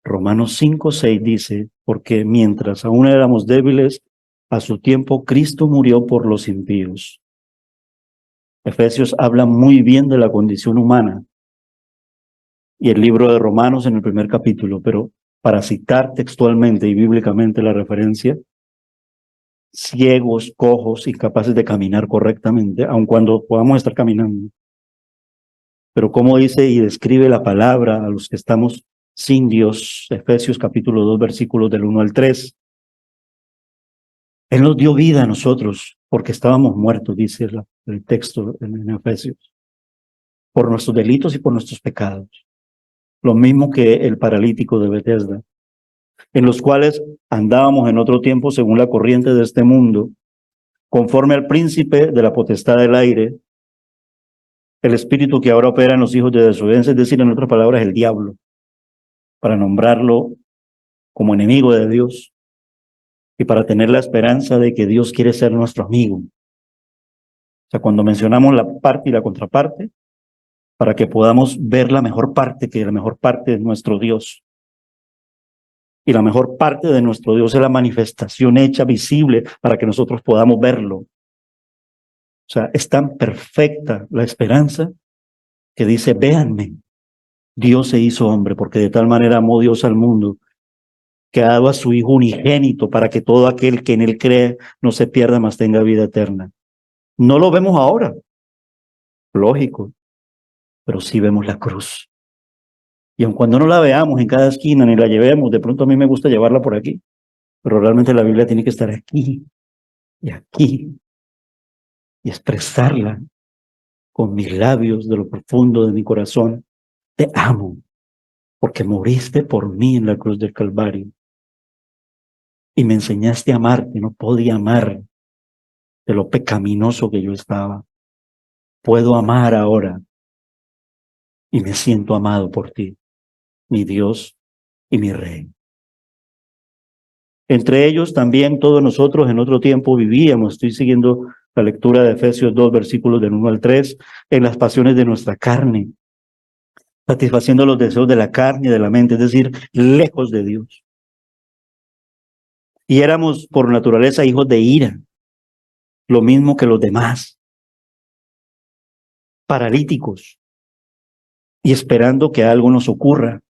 Romanos 5:6 dice, porque mientras aún éramos débiles, a su tiempo Cristo murió por los impíos. Efesios habla muy bien de la condición humana y el libro de Romanos en el primer capítulo, pero para citar textualmente y bíblicamente la referencia, ciegos, cojos, incapaces de caminar correctamente, aun cuando podamos estar caminando. Pero como dice y describe la palabra a los que estamos sin Dios, Efesios capítulo 2, versículos del 1 al 3. Él nos dio vida a nosotros porque estábamos muertos, dice el texto en Efesios, por nuestros delitos y por nuestros pecados. Lo mismo que el paralítico de Bethesda, en los cuales andábamos en otro tiempo según la corriente de este mundo, conforme al príncipe de la potestad del aire, el espíritu que ahora opera en los hijos de desobediencia, es decir, en otras palabras, el diablo, para nombrarlo como enemigo de Dios y para tener la esperanza de que Dios quiere ser nuestro amigo. O sea, cuando mencionamos la parte y la contraparte, para que podamos ver la mejor parte, que la mejor parte es nuestro Dios. Y la mejor parte de nuestro Dios es la manifestación hecha visible para que nosotros podamos verlo. O sea, es tan perfecta la esperanza que dice, véanme, Dios se hizo hombre, porque de tal manera amó Dios al mundo, que ha dado a su Hijo unigénito para que todo aquel que en él cree no se pierda, mas tenga vida eterna. No lo vemos ahora, lógico, pero sí vemos la cruz. Y aun cuando no la veamos en cada esquina ni la llevemos, de pronto a mí me gusta llevarla por aquí, pero realmente la Biblia tiene que estar aquí y expresarla con mis labios de lo profundo de mi corazón. Te amo porque moriste por mí en la cruz del Calvario y me enseñaste a amarte. No podía amar de lo pecaminoso que yo estaba. Puedo amar ahora y me siento amado por ti, mi Dios y mi Rey. Entre ellos también todos nosotros en otro tiempo vivíamos, estoy siguiendo la lectura de Efesios 2, versículos del 1 al 3, en las pasiones de nuestra carne, satisfaciendo los deseos de la carne y de la mente, es decir, lejos de Dios. Y éramos por naturaleza hijos de ira, lo mismo que los demás, paralíticos y esperando que algo nos ocurra,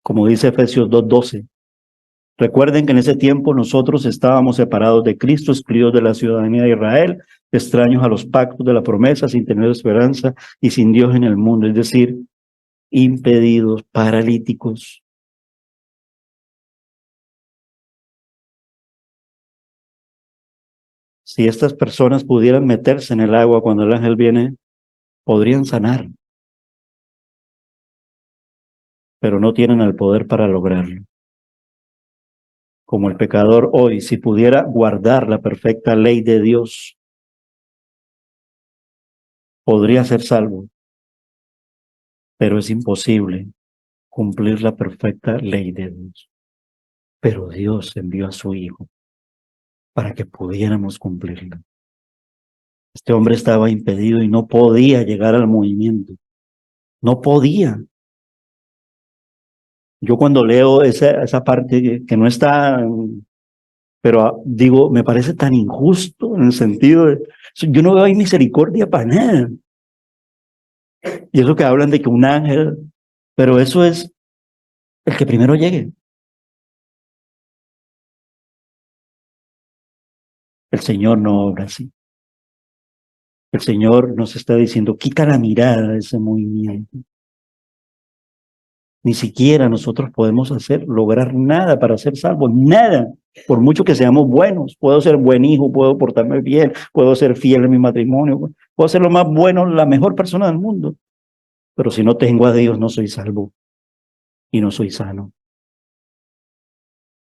como dice Efesios 2:12. Recuerden que en ese tiempo nosotros estábamos separados de Cristo, excluidos de la ciudadanía de Israel, extraños a los pactos de la promesa, sin tener esperanza y sin Dios en el mundo, es decir, impedidos, paralíticos. Si estas personas pudieran meterse en el agua cuando el ángel viene, podrían sanar, pero no tienen el poder para lograrlo. Como el pecador hoy, si pudiera guardar la perfecta ley de Dios, podría ser salvo, pero es imposible cumplir la perfecta ley de Dios. Pero Dios envió a su Hijo para que pudiéramos cumplirla. Este hombre estaba impedido y no podía llegar al movimiento. No podía. Yo cuando leo esa parte que no está, pero digo, me parece tan injusto en el sentido de, yo no veo ahí misericordia para nada. Y eso que hablan de que un ángel, pero eso es el que primero llegue. El Señor no obra así. El Señor nos está diciendo, quita la mirada de ese movimiento. Ni siquiera nosotros podemos lograr nada para ser salvos, nada. Por mucho que seamos buenos, puedo ser buen hijo, puedo portarme bien, puedo ser fiel en mi matrimonio, puedo ser lo más bueno, la mejor persona del mundo. Pero si no tengo a Dios, no soy salvo y no soy sano.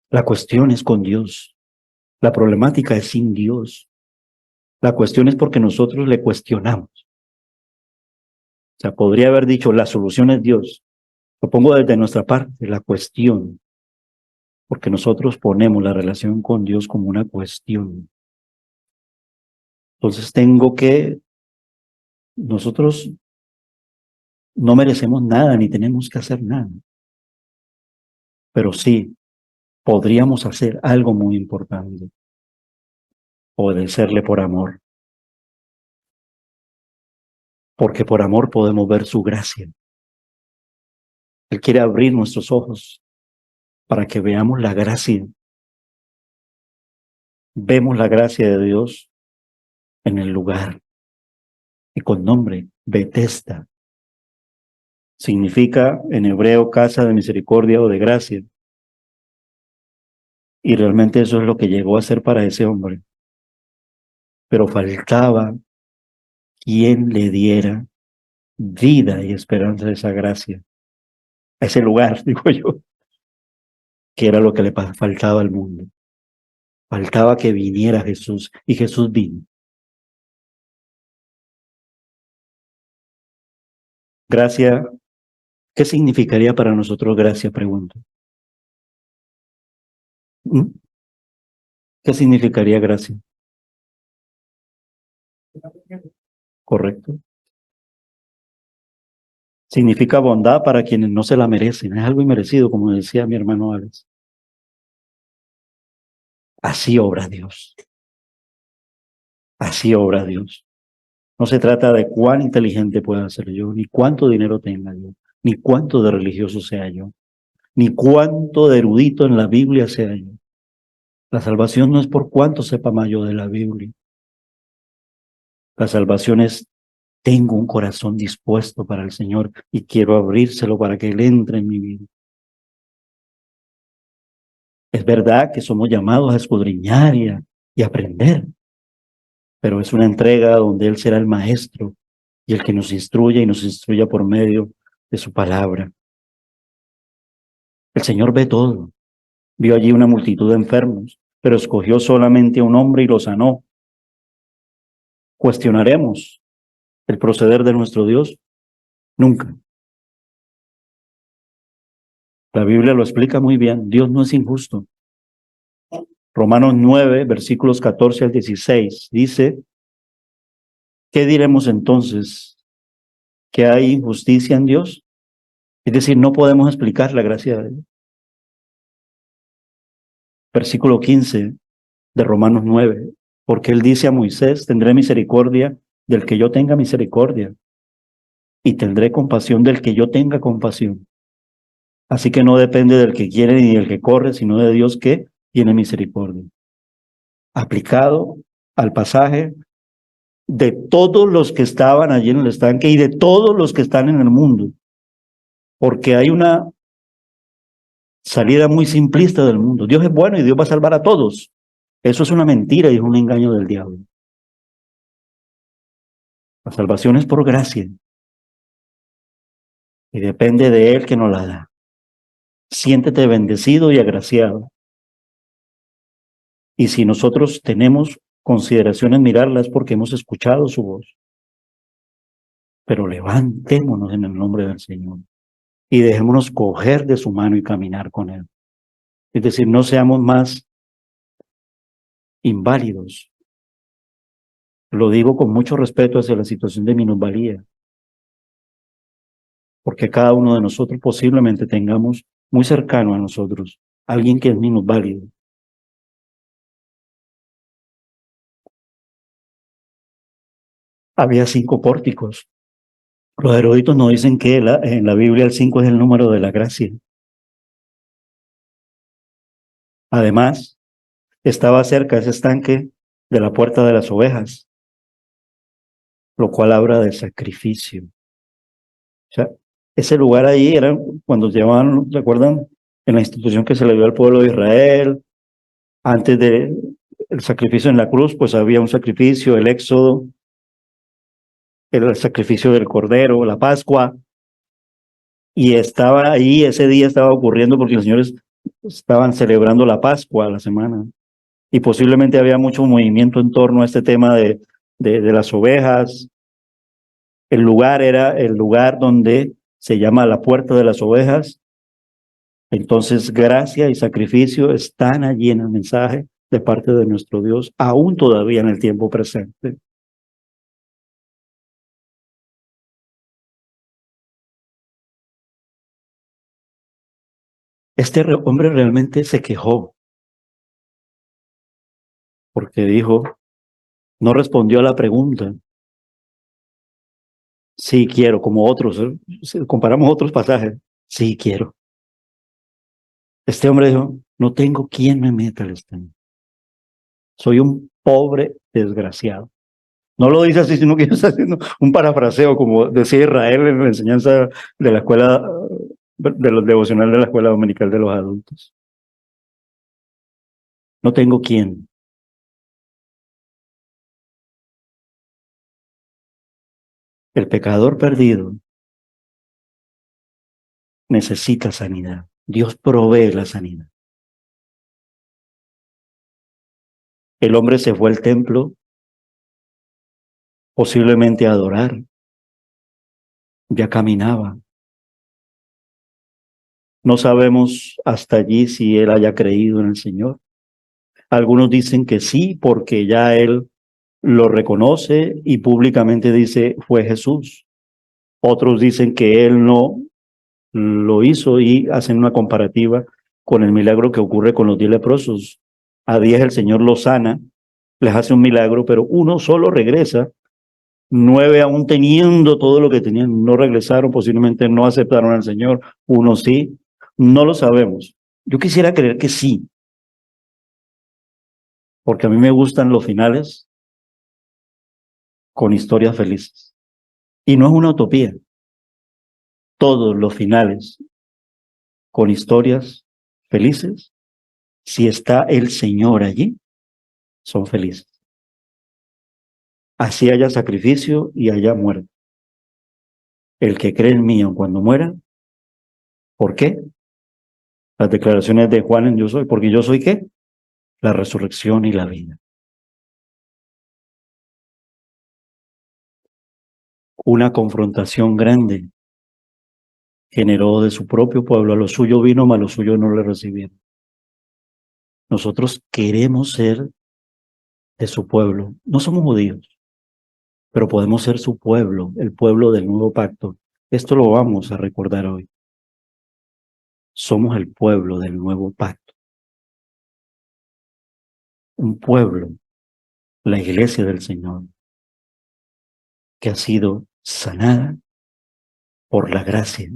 La cuestión es con Dios. La problemática es sin Dios. La cuestión es porque nosotros le cuestionamos. O sea, podría haber dicho, la solución es Dios. Lo pongo desde nuestra parte, la cuestión. Porque nosotros ponemos la relación con Dios como una cuestión. Entonces nosotros no merecemos nada, ni tenemos que hacer nada. Pero sí, podríamos hacer algo muy importante. Obedecerle por amor. Porque por amor podemos ver su gracia. Él quiere abrir nuestros ojos para que veamos la gracia vemos la gracia de Dios en el lugar y con nombre, Betesda. Significa en hebreo casa de misericordia o de gracia. Y realmente eso es lo que llegó a ser para ese hombre. Pero faltaba quien le diera vida y esperanza de esa gracia. A ese lugar, digo yo, que era lo que le faltaba al mundo. Faltaba que viniera Jesús, y Jesús vino. Gracia, ¿qué significaría para nosotros gracia? Pregunto. ¿Mm? ¿Qué significaría gracia? Correcto. Significa bondad para quienes no se la merecen. Es algo inmerecido, como decía mi hermano Alex. Así obra Dios. Así obra Dios. No se trata de cuán inteligente pueda ser yo, ni cuánto dinero tenga yo, ni cuánto de religioso sea yo, ni cuánto de erudito en la Biblia sea yo. La salvación no es por cuánto sepa más yo de la Biblia. La salvación es, tengo un corazón dispuesto para el Señor y quiero abrírselo para que Él entre en mi vida. Es verdad que somos llamados a escudriñar y aprender, pero es una entrega donde Él será el maestro y el que nos instruya y nos instruya por medio de su palabra. El Señor ve todo. Vio allí una multitud de enfermos, pero escogió solamente a un hombre y lo sanó. ¿Cuestionaremos el proceder de nuestro Dios? Nunca. La Biblia lo explica muy bien. Dios no es injusto. Romanos 9, versículos 14 al 16, dice, ¿qué diremos entonces? ¿Que hay injusticia en Dios? Es decir, no podemos explicar la gracia de Dios. Versículo 15 de Romanos 9, porque él dice a Moisés, tendré misericordia del que yo tenga misericordia y tendré compasión del que yo tenga compasión. Así que no depende del que quiere ni del que corre, sino de Dios que tiene misericordia. Aplicado al pasaje de todos los que estaban allí en el estanque y de todos los que están en el mundo, porque hay una salida muy simplista del mundo. Dios es bueno y Dios va a salvar a todos. Eso es una mentira y es un engaño del diablo. La salvación es por gracia y depende de Él que nos la da. Siéntete bendecido y agraciado. Y si nosotros tenemos consideración en mirarla es porque hemos escuchado su voz. Pero levantémonos en el nombre del Señor y dejémonos coger de su mano y caminar con Él. Es decir, no seamos más inválidos. Lo digo con mucho respeto hacia la situación de minusvalía, porque cada uno de nosotros posiblemente tengamos muy cercano a nosotros alguien que es minusválido. Había 5 pórticos. Los eruditos nos dicen que en la Biblia el 5 es el número de la gracia. Además, estaba cerca ese estanque de la puerta de las ovejas, lo cual habla de sacrificio. O sea, ese lugar ahí era cuando llevaban, ¿recuerdan? En la institución que se le dio al pueblo de Israel, antes del sacrificio en la cruz, pues había un sacrificio, el Éxodo, era el sacrificio del Cordero, la Pascua, y estaba ahí, ese día estaba ocurriendo porque los señores estaban celebrando la Pascua la semana, y posiblemente había mucho movimiento en torno a este tema de las ovejas. El lugar era el lugar donde se llama la puerta de las ovejas. Entonces, gracia y sacrificio están allí en el mensaje de parte de nuestro Dios, aún todavía en el tiempo presente. Este hombre realmente se quejó, porque dijo, no respondió a la pregunta. Sí quiero, como otros, si comparamos otros pasajes, sí quiero. Este hombre dijo, no tengo quien me meta al estanque. Soy un pobre desgraciado. No lo dice así, sino que está haciendo un parafraseo, como decía Israel en la enseñanza de la escuela, de los devocionales de la escuela dominical de los adultos. No tengo quién. El pecador perdido necesita sanidad. Dios provee la sanidad. El hombre se fue al templo posiblemente a adorar. Ya caminaba. No sabemos hasta allí si él haya creído en el Señor. Algunos dicen que sí, porque ya él lo reconoce y públicamente dice, fue Jesús. Otros dicen que él no lo hizo y hacen una comparativa con el milagro que ocurre con los 10 leprosos. A 10 el Señor los sana, les hace un milagro, pero uno solo regresa. 9 aún teniendo todo lo que tenían, no regresaron, posiblemente no aceptaron al Señor. Uno sí, no lo sabemos. Yo quisiera creer que sí, porque a mí me gustan los finales con historias felices. Y no es una utopía. Todos los finales con historias felices, si está el Señor allí, son felices. Así haya sacrificio y haya muerte. El que cree en mí, aun cuando muera, ¿por qué? Las declaraciones de Juan en Yo Soy, porque yo soy ¿qué? La resurrección y la vida. Una confrontación grande generó de su propio pueblo, a lo suyo vino, mas los suyos no le recibieron. Nosotros queremos ser de su pueblo. No somos judíos, pero podemos ser su pueblo, el pueblo del nuevo pacto. Esto lo vamos a recordar hoy. Somos el pueblo del nuevo pacto. Un pueblo, la iglesia del Señor, que ha sido sanada por la gracia,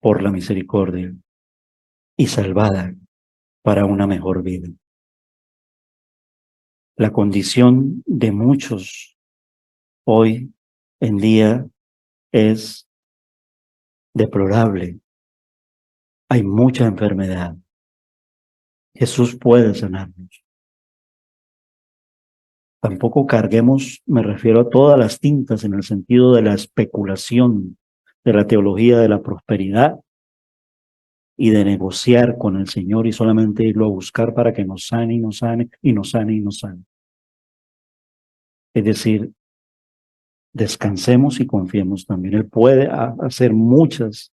por la misericordia y salvada para una mejor vida. La condición de muchos hoy en día es deplorable. Hay mucha enfermedad. Jesús puede sanarnos. Tampoco carguemos, me refiero a todas las tintas en el sentido de la especulación, de la teología de la prosperidad y de negociar con el Señor y solamente irlo a buscar para que nos sane y nos sane y nos sane y nos sane. Es decir, descansemos y confiemos también. Él puede hacer muchas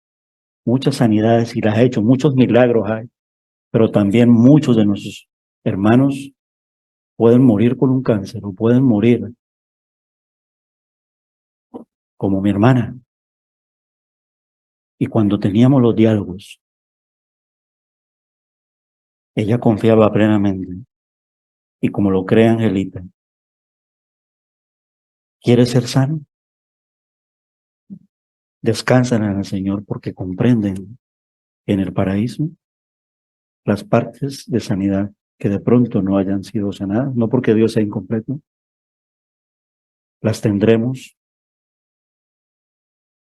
sanidades y las ha hecho, muchos milagros hay, pero también muchos de nuestros hermanos pueden morir con un cáncer o pueden morir como mi hermana. Y cuando teníamos los diálogos, ella confiaba plenamente. Y como lo cree Angelita, ¿quiere ser sano? Descansan en el Señor porque comprenden en el paraíso las partes de sanidad que de pronto no hayan sido sanadas, no porque Dios sea incompleto, las tendremos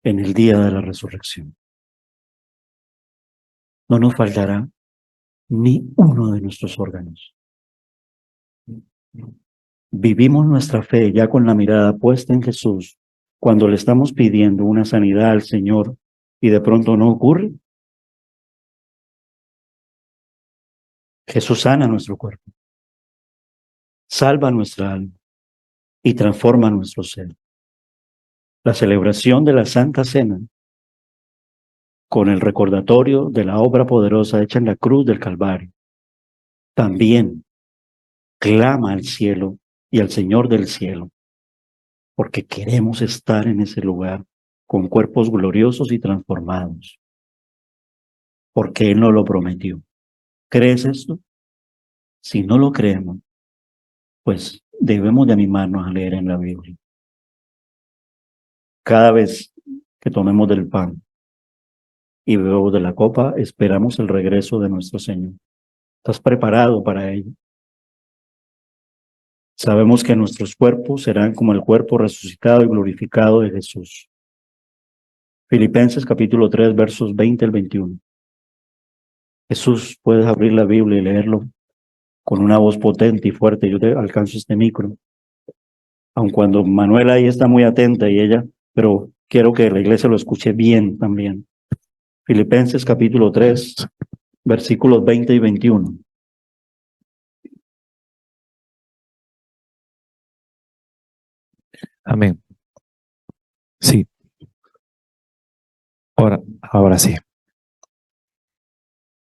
en el día de la resurrección. No nos faltará ni uno de nuestros órganos. Vivimos nuestra fe ya con la mirada puesta en Jesús cuando le estamos pidiendo una sanidad al Señor y de pronto no ocurre. Jesús sana nuestro cuerpo, salva nuestra alma y transforma nuestro ser. La celebración de la Santa Cena con el recordatorio de la obra poderosa hecha en la cruz del Calvario también clama al cielo y al Señor del cielo, porque queremos estar en ese lugar con cuerpos gloriosos y transformados, porque Él nos lo prometió. ¿Crees esto? Si no lo creemos, pues debemos de animarnos a leer en la Biblia. Cada vez que tomemos del pan y bebemos de la copa, esperamos el regreso de nuestro Señor. ¿Estás preparado para ello? Sabemos que nuestros cuerpos serán como el cuerpo resucitado y glorificado de Jesús. Filipenses capítulo 3, versos 20 al 21. Jesús, puedes abrir la Biblia y leerlo con una voz potente y fuerte. Yo te alcanzo este micro. Aun cuando Manuela ahí está muy atenta y ella, pero quiero que la iglesia lo escuche bien también. Filipenses capítulo 3, versículos 20 y 21. Amén. Sí. Ahora sí.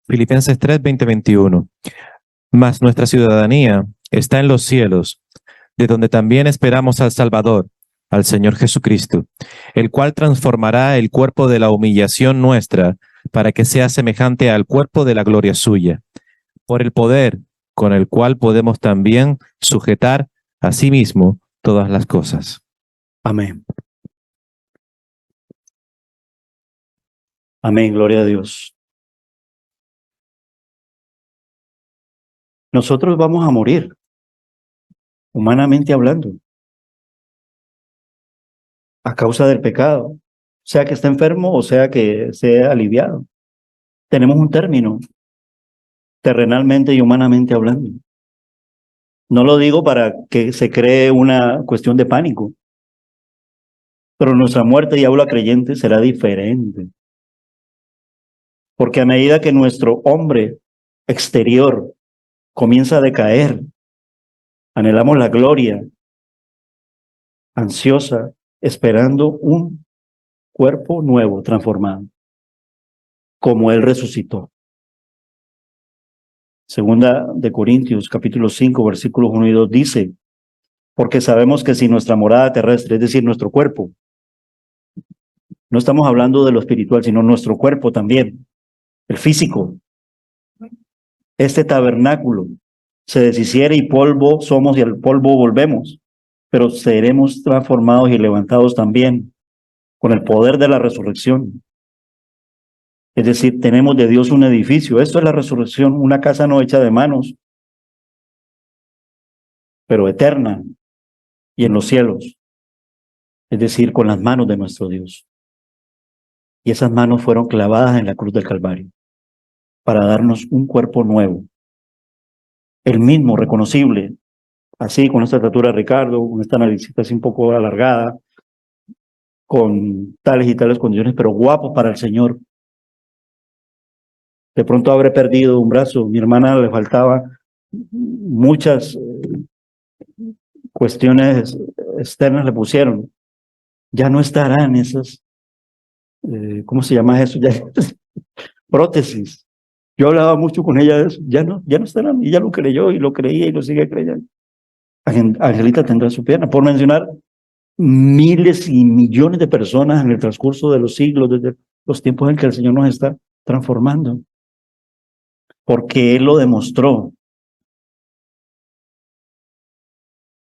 Filipenses 3, 20, 21. Mas nuestra ciudadanía está en los cielos, de donde también esperamos al Salvador, al Señor Jesucristo, el cual transformará el cuerpo de la humillación nuestra para que sea semejante al cuerpo de la gloria suya, por el poder con el cual podemos también sujetar a sí mismo todas las cosas. Amén. Amén, gloria a Dios. Nosotros vamos a morir, humanamente hablando, a causa del pecado, sea que esté enfermo o sea que sea aliviado. Tenemos un término, terrenalmente y humanamente hablando. No lo digo para que se cree una cuestión de pánico, pero nuestra muerte, y habla creyente, será diferente. Porque a medida que nuestro hombre exterior comienza a decaer, anhelamos la gloria, ansiosa, esperando un cuerpo nuevo, transformado, como Él resucitó. Segunda de Corintios, capítulo 5, versículos 1 y 2, dice, porque sabemos que si nuestra morada terrestre, es decir, nuestro cuerpo, no estamos hablando de lo espiritual, sino nuestro cuerpo también, el físico, este tabernáculo se deshiciere y polvo somos y al polvo volvemos, pero seremos transformados y levantados también con el poder de la resurrección. Es decir, tenemos de Dios un edificio. Esto es la resurrección, una casa no hecha de manos, pero eterna y en los cielos. Es decir, con las manos de nuestro Dios. Y esas manos fueron clavadas en la cruz del Calvario para darnos un cuerpo nuevo. El mismo, reconocible, así con esta estatura de Ricardo, con esta naricita así un poco alargada, con tales y tales condiciones, pero guapos para el Señor. De pronto habré perdido un brazo, mi hermana le faltaba muchas cuestiones externas le pusieron. Ya no estarán esas, ¿cómo se llama eso? Ya, prótesis. Yo hablaba mucho con ella de eso, ya no estarán, y ella lo creyó y lo creía y lo sigue creyendo. Angelita tendrá su pierna, por mencionar miles y millones de personas en el transcurso de los siglos, desde los tiempos en que el Señor nos está transformando, porque Él lo demostró.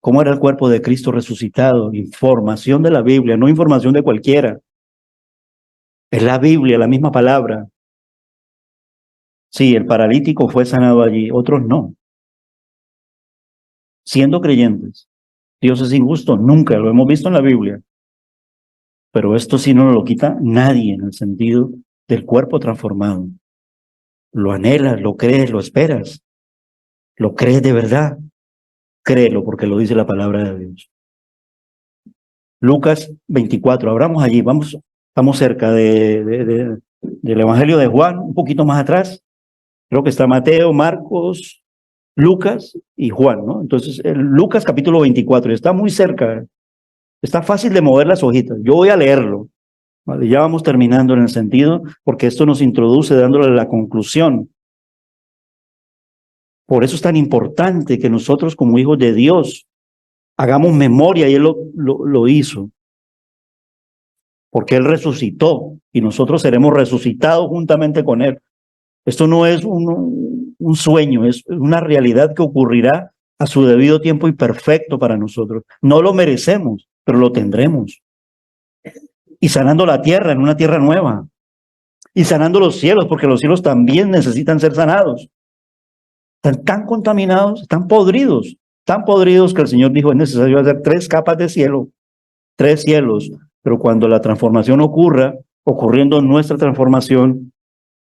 ¿Cómo era el cuerpo de Cristo resucitado? Información de la Biblia, no información de cualquiera. Es la Biblia, la misma palabra. Sí, el paralítico fue sanado allí, otros no. Siendo creyentes, Dios es injusto, nunca, lo hemos visto en la Biblia. Pero esto sí no lo quita nadie en el sentido del cuerpo transformado. Lo anhelas, lo crees, lo esperas. Lo crees de verdad. Créelo porque lo dice la palabra de Dios. Lucas 24, abramos allí, estamos cerca del Evangelio de Juan, un poquito más atrás. Creo que está Mateo, Marcos, Lucas y Juan, ¿no? Entonces, Lucas capítulo 24, está muy cerca, está fácil de mover las hojitas. Yo voy a leerlo, ¿vale? Ya vamos terminando en el sentido, porque esto nos introduce dándole la conclusión. Por eso es tan importante que nosotros como hijos de Dios hagamos memoria, y Él lo hizo. Porque Él resucitó y nosotros seremos resucitados juntamente con Él. Esto no es un sueño, es una realidad que ocurrirá a su debido tiempo y perfecto para nosotros. No lo merecemos, pero lo tendremos. Y sanando la tierra en una tierra nueva. Y sanando los cielos, porque los cielos también necesitan ser sanados. Están tan contaminados, están podridos. tan podridos que el Señor dijo, es necesario hacer 3 capas de cielo, 3 cielos, pero cuando la transformación ocurra, ocurriendo nuestra transformación,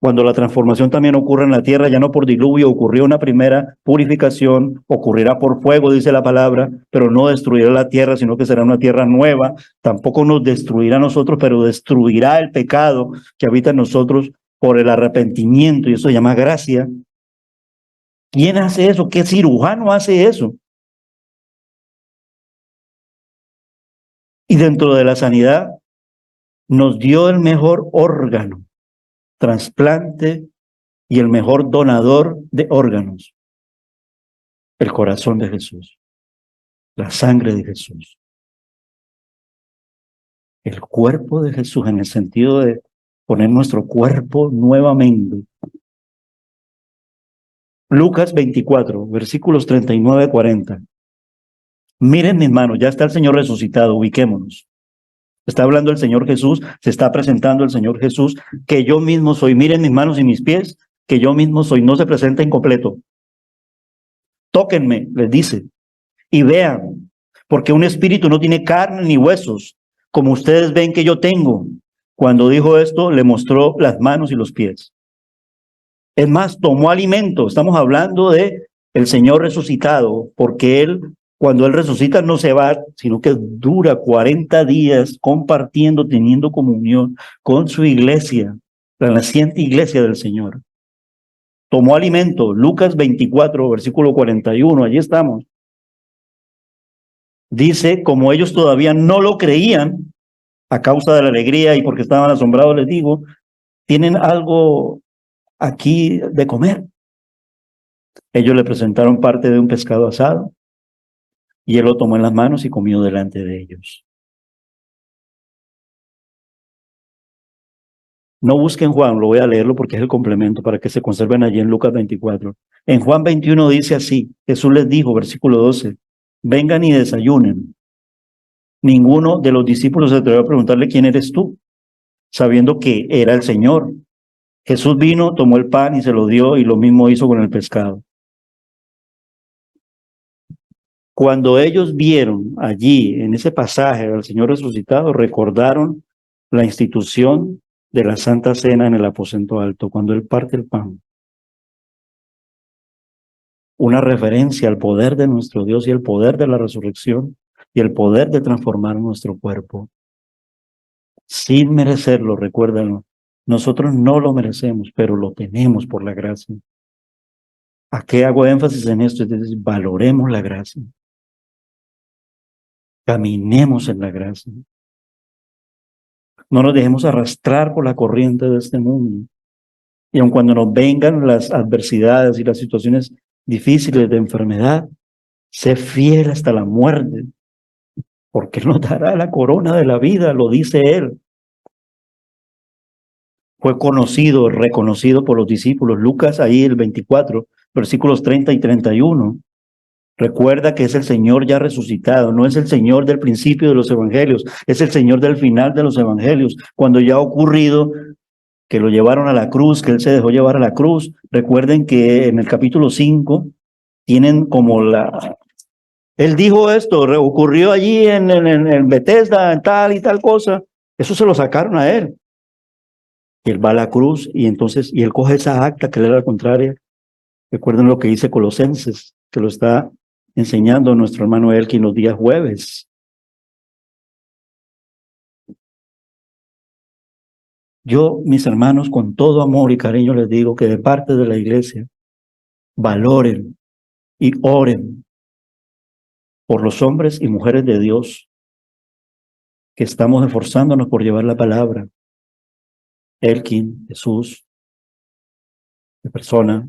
cuando la transformación también ocurra en la tierra, ya no por diluvio, ocurrió una primera purificación, ocurrirá por fuego, dice la palabra, pero no destruirá la tierra, sino que será una tierra nueva. Tampoco nos destruirá a nosotros, pero destruirá el pecado que habita en nosotros por el arrepentimiento, y eso se llama gracia. ¿Quién hace eso? ¿Qué cirujano hace eso? Y dentro de la sanidad nos dio el mejor órgano, trasplante, y el mejor donador de órganos, el corazón de Jesús, la sangre de Jesús, el cuerpo de Jesús, en el sentido de poner nuestro cuerpo nuevamente. Lucas 24, versículos 39 a 40. Miren mis manos, ya está el Señor resucitado, ubiquémonos. Está hablando el Señor Jesús, se está presentando el Señor Jesús, que yo mismo soy. Miren mis manos y mis pies, que yo mismo soy. No se presenta incompleto. Tóquenme, les dice, y vean, porque un espíritu no tiene carne ni huesos, como ustedes ven que yo tengo. Cuando dijo esto, le mostró las manos y los pies. Es más, tomó alimento. Estamos hablando de el Señor resucitado, porque Él, cuando Él resucita, no se va, sino que dura 40 días compartiendo, teniendo comunión con su iglesia, la naciente iglesia del Señor. Tomó alimento. Lucas 24, versículo 41, allí estamos. Dice, como ellos todavía no lo creían, a causa de la alegría y porque estaban asombrados, les digo, tienen algo aquí de comer. Ellos le presentaron parte de un pescado asado y él lo tomó en las manos y comió delante de ellos. No busquen Juan, lo voy a leerlo porque es el complemento para que se conserven allí en Lucas 24. En Juan 21 dice así, Jesús les dijo, versículo 12, vengan y desayunen. Ninguno de los discípulos se atrevió a preguntarle quién eres tú, sabiendo que era el Señor. Jesús vino, tomó el pan y se lo dio, y lo mismo hizo con el pescado. Cuando ellos vieron allí, en ese pasaje al Señor resucitado, recordaron la institución de la Santa Cena en el aposento alto, cuando Él parte el pan. Una referencia al poder de nuestro Dios y el poder de la resurrección y el poder de transformar nuestro cuerpo. Sin merecerlo, recuérdenlo. Nosotros no lo merecemos, pero lo tenemos por la gracia. ¿A qué hago énfasis en esto? Es decir, valoremos la gracia. Caminemos en la gracia. No nos dejemos arrastrar por la corriente de este mundo. Y aun cuando nos vengan las adversidades y las situaciones difíciles de enfermedad, sé fiel hasta la muerte, porque Él nos dará la corona de la vida, lo dice Él. Fue conocido, reconocido por los discípulos. Lucas, ahí el 24, versículos 30 y 31. Recuerda que es el Señor ya resucitado, no es el Señor del principio de los evangelios, es el Señor del final de los evangelios, cuando ya ha ocurrido que lo llevaron a la cruz, que Él se dejó llevar a la cruz. Recuerden que en el capítulo 5 tienen como la... Él dijo esto, ocurrió allí en Bethesda, en tal y tal cosa. Eso se lo sacaron a Él. Y Él va a la cruz y entonces, y Él coge esa acta que le era la contraria. Recuerden lo que dice Colosenses, que lo está enseñando nuestro hermano Elkin los días jueves. Yo, mis hermanos, con todo amor y cariño les digo que de parte de la iglesia, valoren y oren por los hombres y mujeres de Dios que estamos esforzándonos por llevar la palabra. Elkin, Jesús, de persona,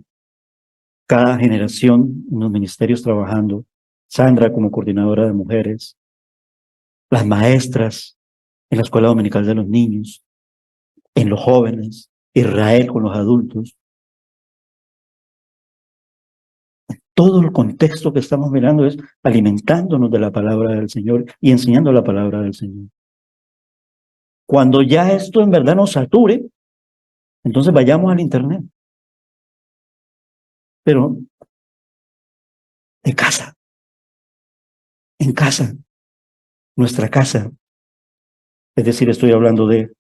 cada generación en los ministerios trabajando, Sandra como coordinadora de mujeres, las maestras en la escuela dominical de los niños, en los jóvenes, Israel con los adultos. Todo el contexto que estamos mirando es alimentándonos de la palabra del Señor y enseñando la palabra del Señor. Cuando ya esto en verdad nos sature, entonces vayamos al internet. Pero de casa, en casa, nuestra casa. Es decir, estoy hablando de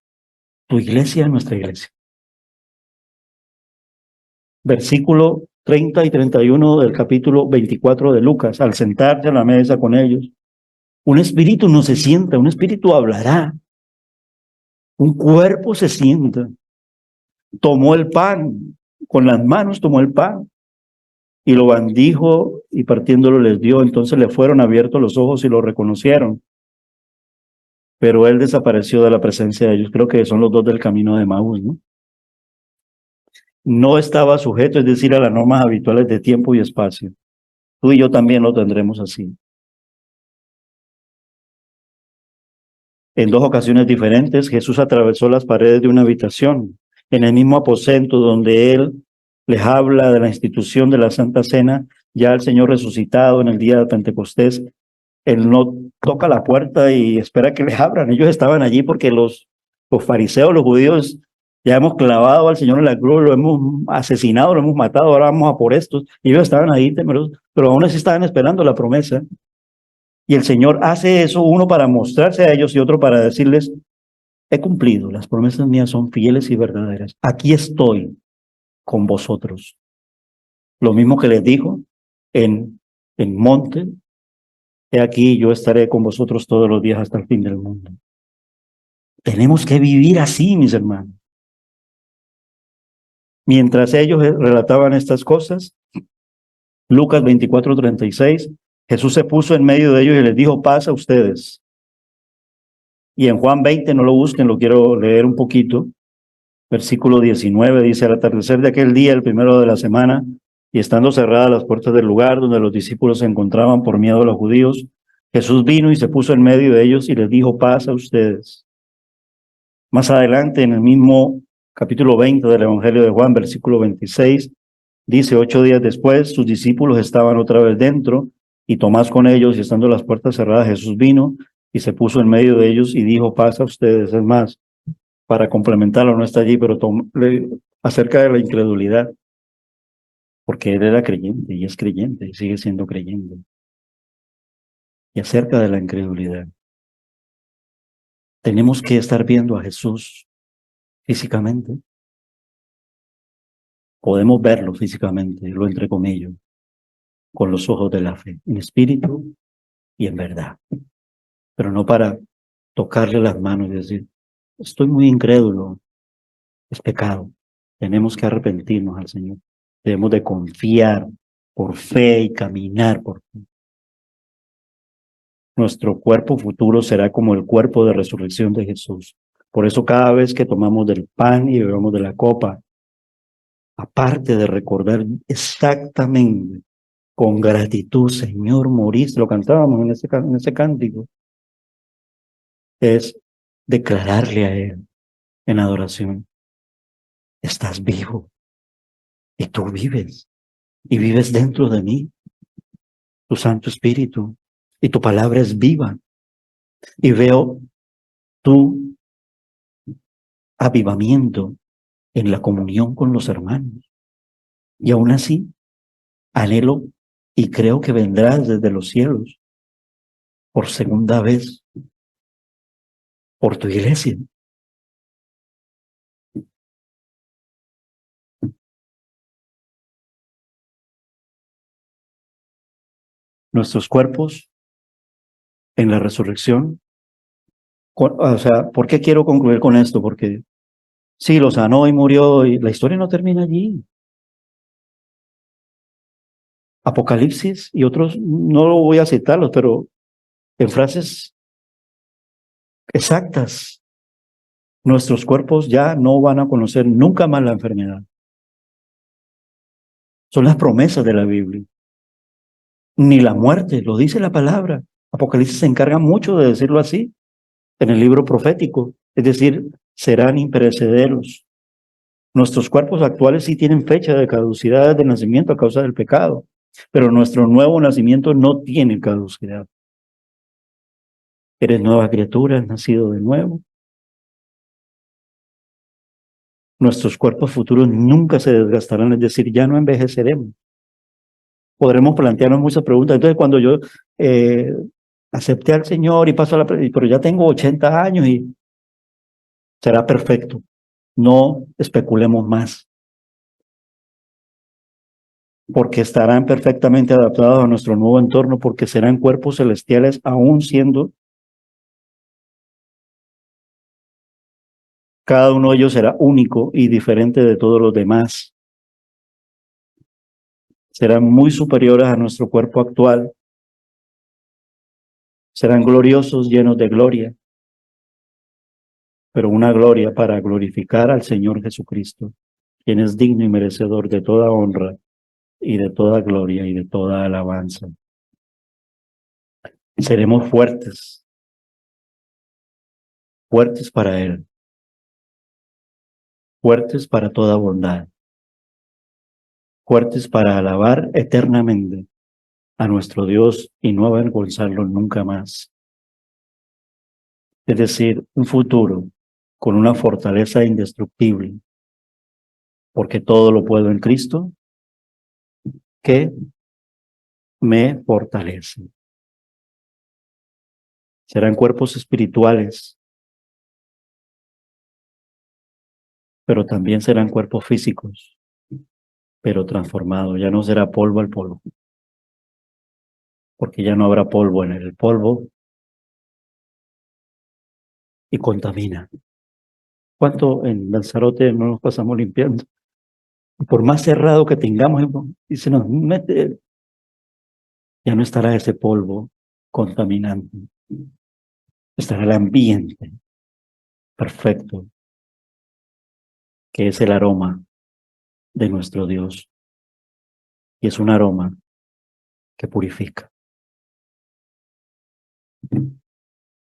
tu iglesia, nuestra iglesia. Versículo 30 y 31 del capítulo 24 de Lucas. Al sentarse a la mesa con ellos, un espíritu no se sienta, un espíritu hablará. Un cuerpo se sienta. Tomó el pan, con las manos tomó el pan y lo bendijo y partiéndolo les dio. Entonces le fueron abiertos los ojos y lo reconocieron. Pero él desapareció de la presencia de ellos. Creo que son los dos del camino de Emaús, ¿no? No estaba sujeto, es decir, a las normas habituales de tiempo y espacio. Tú y yo también lo tendremos así. En dos ocasiones diferentes, Jesús atravesó las paredes de una habitación, en el mismo aposento donde él les habla de la institución de la Santa Cena, ya el Señor resucitado en el día de Pentecostés. Él no toca la puerta y espera que les abran. Ellos estaban allí porque los fariseos, los judíos, ya hemos clavado al Señor en la cruz, lo hemos asesinado, lo hemos matado, ahora vamos a por estos. Y ellos estaban ahí temerosos, pero aún así estaban esperando la promesa. Y el Señor hace eso, uno para mostrarse a ellos y otro para decirles, he cumplido, las promesas mías son fieles y verdaderas. Aquí estoy con vosotros. Lo mismo que les dijo en monte, he aquí yo estaré con vosotros todos los días hasta el fin del mundo. Tenemos que vivir así, mis hermanos. Mientras ellos relataban estas cosas, Lucas 24:36, Jesús se puso en medio de ellos y les dijo, paz a ustedes. Y en Juan 20, no lo busquen, lo quiero leer un poquito. Versículo 19 dice, al atardecer de aquel día, el primero de la semana, y estando cerradas las puertas del lugar donde los discípulos se encontraban por miedo a los judíos, Jesús vino y se puso en medio de ellos y les dijo, paz a ustedes. Más adelante, en el mismo capítulo 20 del Evangelio de Juan, versículo 26, dice, 8 días después, sus discípulos estaban otra vez dentro, y Tomás con ellos, y estando las puertas cerradas, Jesús vino y se puso en medio de ellos y dijo, paz a ustedes. Es más, para complementarlo, no está allí, pero acerca de la incredulidad, porque él era creyente y es creyente y sigue siendo creyente. Y acerca de la incredulidad, tenemos que estar viendo a Jesús físicamente. Podemos verlo físicamente, lo entrecomillo, con los ojos de la fe, en espíritu y en verdad. Pero no para tocarle las manos y decir, estoy muy incrédulo, es pecado. Tenemos que arrepentirnos al Señor. Debemos de confiar por fe y caminar por fe. Nuestro cuerpo futuro será como el cuerpo de resurrección de Jesús. Por eso cada vez que tomamos del pan y bebemos de la copa, aparte de recordar exactamente con gratitud, Señor, moriste, lo cantábamos en ese cántico, es declararle a Él en adoración, estás vivo y tú vives y vives dentro de mí, tu Santo Espíritu, y tu palabra es viva y veo tu avivamiento en la comunión con los hermanos. Y aún así, anhelo y creo que vendrás desde los cielos por segunda vez por tu iglesia. Nuestros cuerpos en la resurrección. O sea, ¿por qué quiero concluir con esto? Porque sí, lo sanó y murió y la historia no termina allí. Apocalipsis y otros, no lo voy a citarlos, pero en frases exactas, nuestros cuerpos ya no van a conocer nunca más la enfermedad. Son las promesas de la Biblia. Ni la muerte, lo dice la palabra. Apocalipsis se encarga mucho de decirlo así en el libro profético, es decir, serán imperecederos. Nuestros cuerpos actuales sí tienen fecha de caducidad de nacimiento a causa del pecado, pero nuestro nuevo nacimiento no tiene caducidad. Eres nueva criatura, has nacido de nuevo. Nuestros cuerpos futuros nunca se desgastarán, es decir, ya no envejeceremos. Podremos plantearnos muchas preguntas. Entonces, cuando yo acepté al Señor y paso a la, pero ya tengo 80 años y será perfecto. No especulemos más, porque estarán perfectamente adaptados a nuestro nuevo entorno, porque serán cuerpos celestiales, aún siendo cada uno de ellos será único y diferente de todos los demás. Serán muy superiores a nuestro cuerpo actual. Serán gloriosos, llenos de gloria, pero una gloria para glorificar al Señor Jesucristo, quien es digno y merecedor de toda honra y de toda gloria y de toda alabanza. Seremos fuertes, fuertes para Él, fuertes para toda bondad, fuertes para alabar eternamente a nuestro Dios y no avergonzarlo nunca más. Es decir, un futuro con una fortaleza indestructible, porque todo lo puedo en Cristo que me fortalece. Serán cuerpos espirituales, pero también serán cuerpos físicos, pero transformados. Ya no será polvo al polvo, porque ya no habrá polvo en el polvo y contamina. ¿Cuánto en Lanzarote no nos pasamos limpiando? Y por más cerrado que tengamos, y se nos mete, ya no estará ese polvo contaminante. Estará el ambiente perfecto, que es el aroma de nuestro Dios. Y es un aroma que purifica.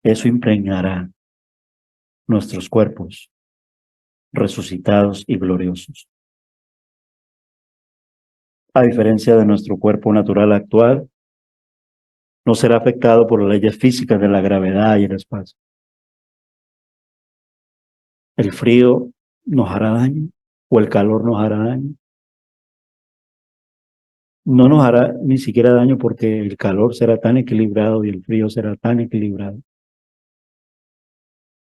Eso impregnará nuestros cuerpos resucitados y gloriosos. A diferencia de nuestro cuerpo natural actual, no será afectado por las leyes físicas de la gravedad y el espacio. El frío nos hará daño o el calor nos hará daño. No nos hará ni siquiera daño porque el calor será tan equilibrado y el frío será tan equilibrado.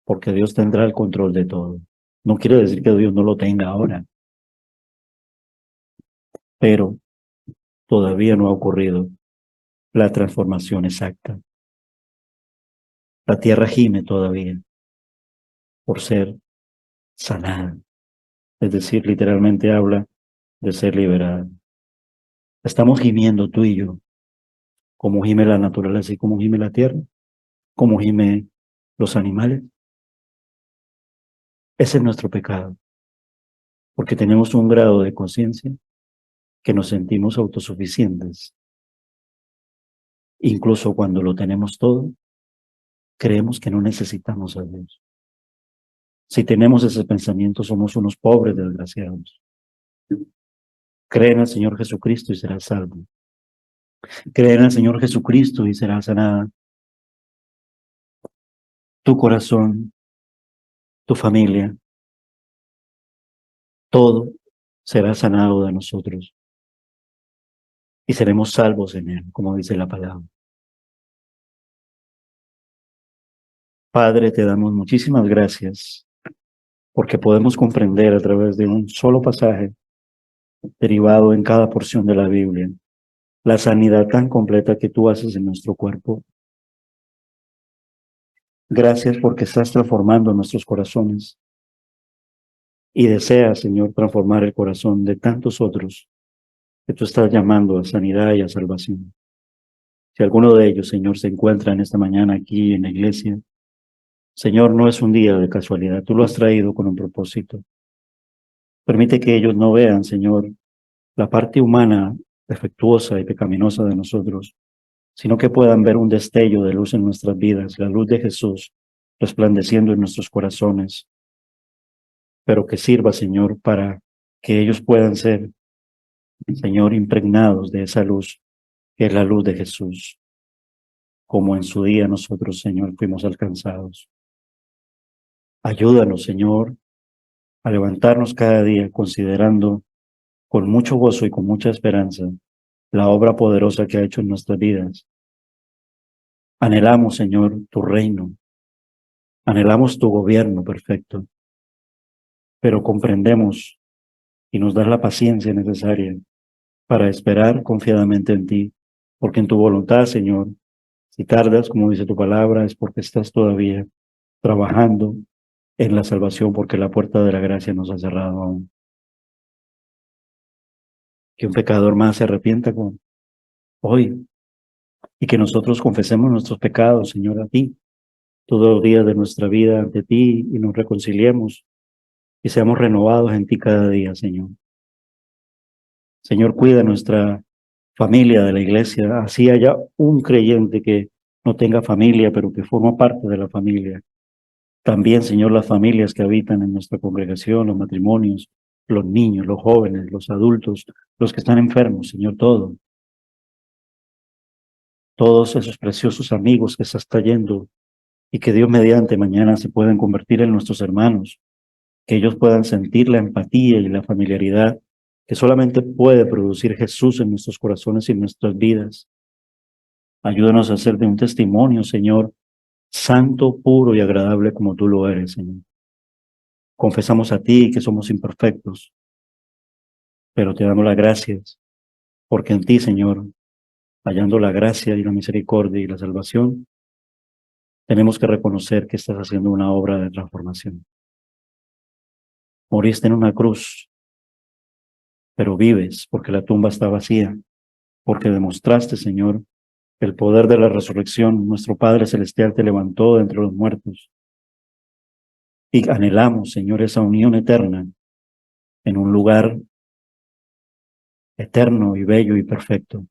Porque Dios tendrá el control de todo. No quiere decir que Dios no lo tenga ahora, pero todavía no ha ocurrido la transformación exacta. La tierra gime todavía por ser sanada, es decir, literalmente habla de ser liberada. Estamos gimiendo tú y yo, como gime la naturaleza y como gime la tierra, como gime los animales. Ese es nuestro pecado, porque tenemos un grado de conciencia que nos sentimos autosuficientes. Incluso cuando lo tenemos todo, creemos que no necesitamos a Dios. Si tenemos ese pensamiento, somos unos pobres desgraciados. Cree en el Señor Jesucristo y serás salvo. Cree en el Señor Jesucristo y será sanada tu corazón, tu familia. Todo será sanado de nosotros y seremos salvos en Él, como dice la palabra. Padre, te damos muchísimas gracias porque podemos comprender a través de un solo pasaje derivado en cada porción de la Biblia la sanidad tan completa que tú haces en nuestro cuerpo. Gracias porque estás transformando nuestros corazones y deseas, Señor, transformar el corazón de tantos otros que tú estás llamando a sanidad y a salvación. Si alguno de ellos, Señor, se encuentra en esta mañana aquí en la iglesia, Señor, no es un día de casualidad, tú lo has traído con un propósito. Permite que ellos no vean, Señor, la parte humana, defectuosa y pecaminosa de nosotros, sino que puedan ver un destello de luz en nuestras vidas, la luz de Jesús resplandeciendo en nuestros corazones, pero que sirva, Señor, para que ellos puedan ser, Señor, impregnados de esa luz, que es la luz de Jesús, como en su día nosotros, Señor, fuimos alcanzados. Ayúdanos, Señor, a levantarnos cada día considerando con mucho gozo y con mucha esperanza la obra poderosa que ha hecho en nuestras vidas, Anhelamos, Señor, tu reino. Anhelamos tu gobierno perfecto. Pero comprendemos y nos das la paciencia necesaria para esperar confiadamente en ti, porque en tu voluntad, Señor, si tardas, como dice tu palabra, es porque estás todavía trabajando en la salvación, porque la puerta de la gracia nos ha cerrado aún. Que un pecador más se arrepienta hoy y que nosotros confesemos nuestros pecados, Señor, a ti, todos los días de nuestra vida ante ti y nos reconciliemos y seamos renovados en ti cada día, Señor. Señor, cuida nuestra familia de la iglesia, así haya un creyente que no tenga familia, pero que forma parte de la familia. También, Señor, las familias que habitan en nuestra congregación, los matrimonios, los niños, los jóvenes, los adultos, los que están enfermos, Señor, todos esos preciosos amigos que estás trayendo y que Dios mediante mañana se pueden convertir en nuestros hermanos, que ellos puedan sentir la empatía y la familiaridad que solamente puede producir Jesús en nuestros corazones y en nuestras vidas. Ayúdanos a hacer de un testimonio, Señor, santo, puro y agradable como tú lo eres, Señor. Confesamos a ti que somos imperfectos, pero te damos las gracias, porque en ti, Señor, hallando la gracia y la misericordia y la salvación, tenemos que reconocer que estás haciendo una obra de transformación. Moriste en una cruz, pero vives porque la tumba está vacía, porque demostraste, Señor, el poder de la resurrección. Nuestro Padre Celestial te levantó de entre los muertos. Y anhelamos, Señor, esa unión eterna en un lugar eterno y bello y perfecto.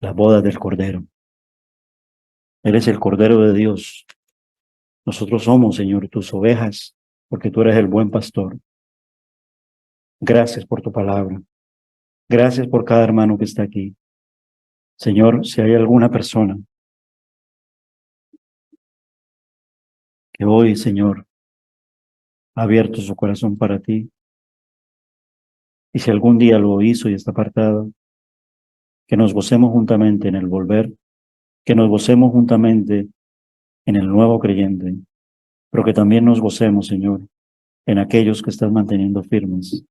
La boda del Cordero. Eres el Cordero de Dios. Nosotros somos, Señor, tus ovejas, porque tú eres el buen pastor. Gracias por tu palabra. Gracias por cada hermano que está aquí. Señor, si hay alguna persona que hoy, Señor, ha abierto su corazón para ti, y si algún día lo hizo y está apartado, que nos gocemos juntamente en el volver, que nos gocemos juntamente en el nuevo creyente, pero que también nos gocemos, Señor, en aquellos que estás manteniendo firmes.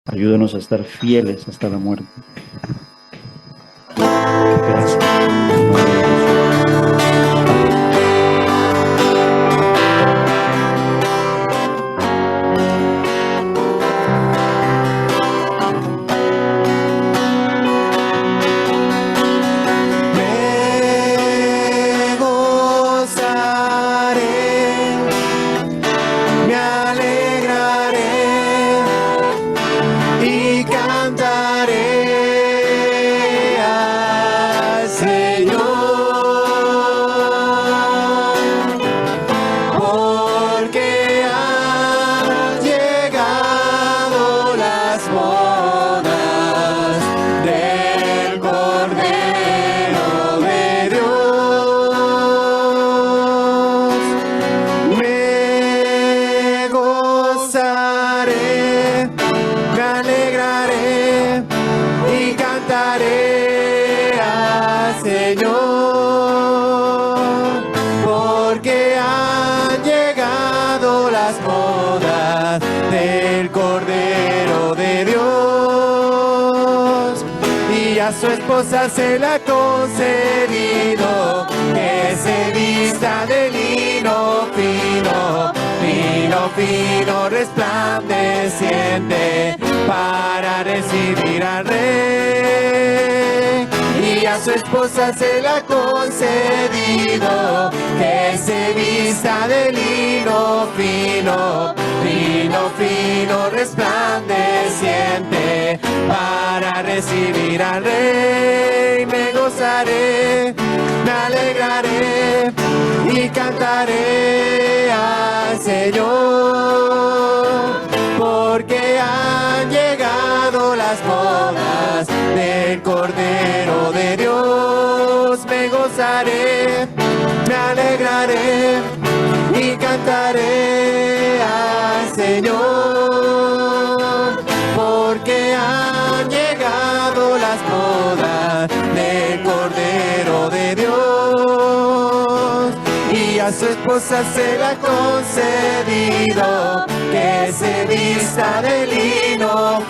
Ayúdanos a estar fieles hasta la muerte. Gracias. Su esposa se la ha concedido, que se vista de lino fino, lino fino resplandeciente, para recibir al rey. Y a su esposa se la ha concedido, que se vista de lino fino, lino fino resplandeciente, para recibir al rey. Me gozaré, me alegraré y cantaré al Señor, porque han llegado las bodas del Cordero de Dios. Me gozaré, me alegraré y cantaré al Señor, porque han llegado las bodas del Cordero de Dios. su esposa se le ha concedido que se vista de lino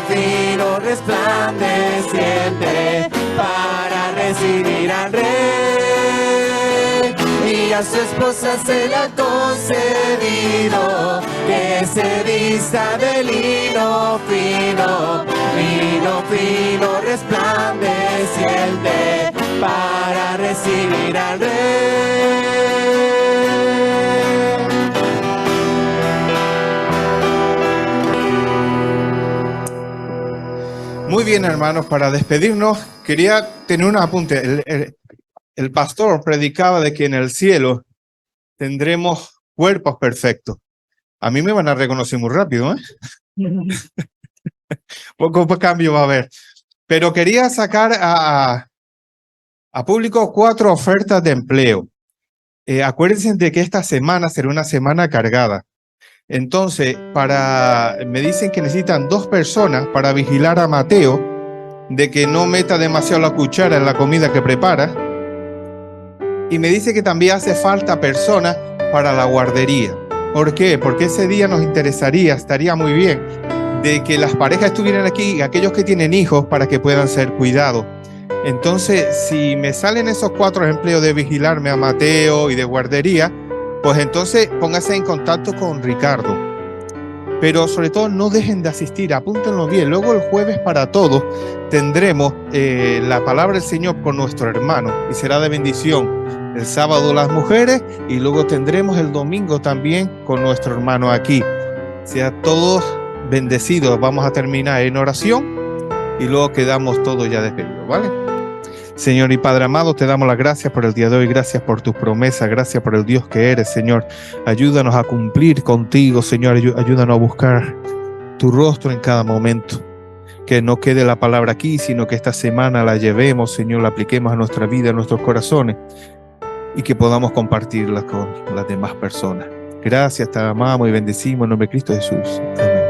fino resplandeciente para recibir al rey. Y a su esposa se le ha concedido que se vista de lino fino resplandeciente para recibir al rey. Muy bien, hermanos, para despedirnos, quería tener un apunte. El pastor predicaba de que en el cielo tendremos cuerpos perfectos. A mí me van a reconocer muy rápido, ¿eh? Poco cambio va a haber. Pero quería sacar a público 4 ofertas de empleo. Acuérdense de que esta semana será una semana cargada. Entonces, me dicen que necesitan 2 personas para vigilar a Mateo de que no meta demasiado la cuchara en la comida que prepara. Y me dice que también hace falta personas para la guardería. ¿Por qué? Porque ese día nos interesaría, estaría muy bien, de que las parejas estuvieran aquí, aquellos que tienen hijos, para que puedan ser cuidados. Entonces, si me salen esos 4 empleos de vigilarme a Mateo y de guardería, pues entonces póngase en contacto con Ricardo. Pero sobre todo no dejen de asistir, apúntenlo bien. Luego el jueves para todos tendremos la palabra del Señor con nuestro hermano y será de bendición. El sábado las mujeres y luego tendremos el domingo también con nuestro hermano aquí. Sea todos bendecidos. Vamos a terminar en oración y luego quedamos todos ya despedidos, ¿vale? Señor y Padre amado, te damos las gracias por el día de hoy, gracias por tus promesas, gracias por el Dios que eres, Señor. Ayúdanos a cumplir contigo, Señor, ayúdanos a buscar tu rostro en cada momento. Que no quede la palabra aquí, sino que esta semana la llevemos, Señor, la apliquemos a nuestra vida, a nuestros corazones y que podamos compartirla con las demás personas. Gracias, te amamos y bendecimos en nombre de Cristo Jesús. Amén.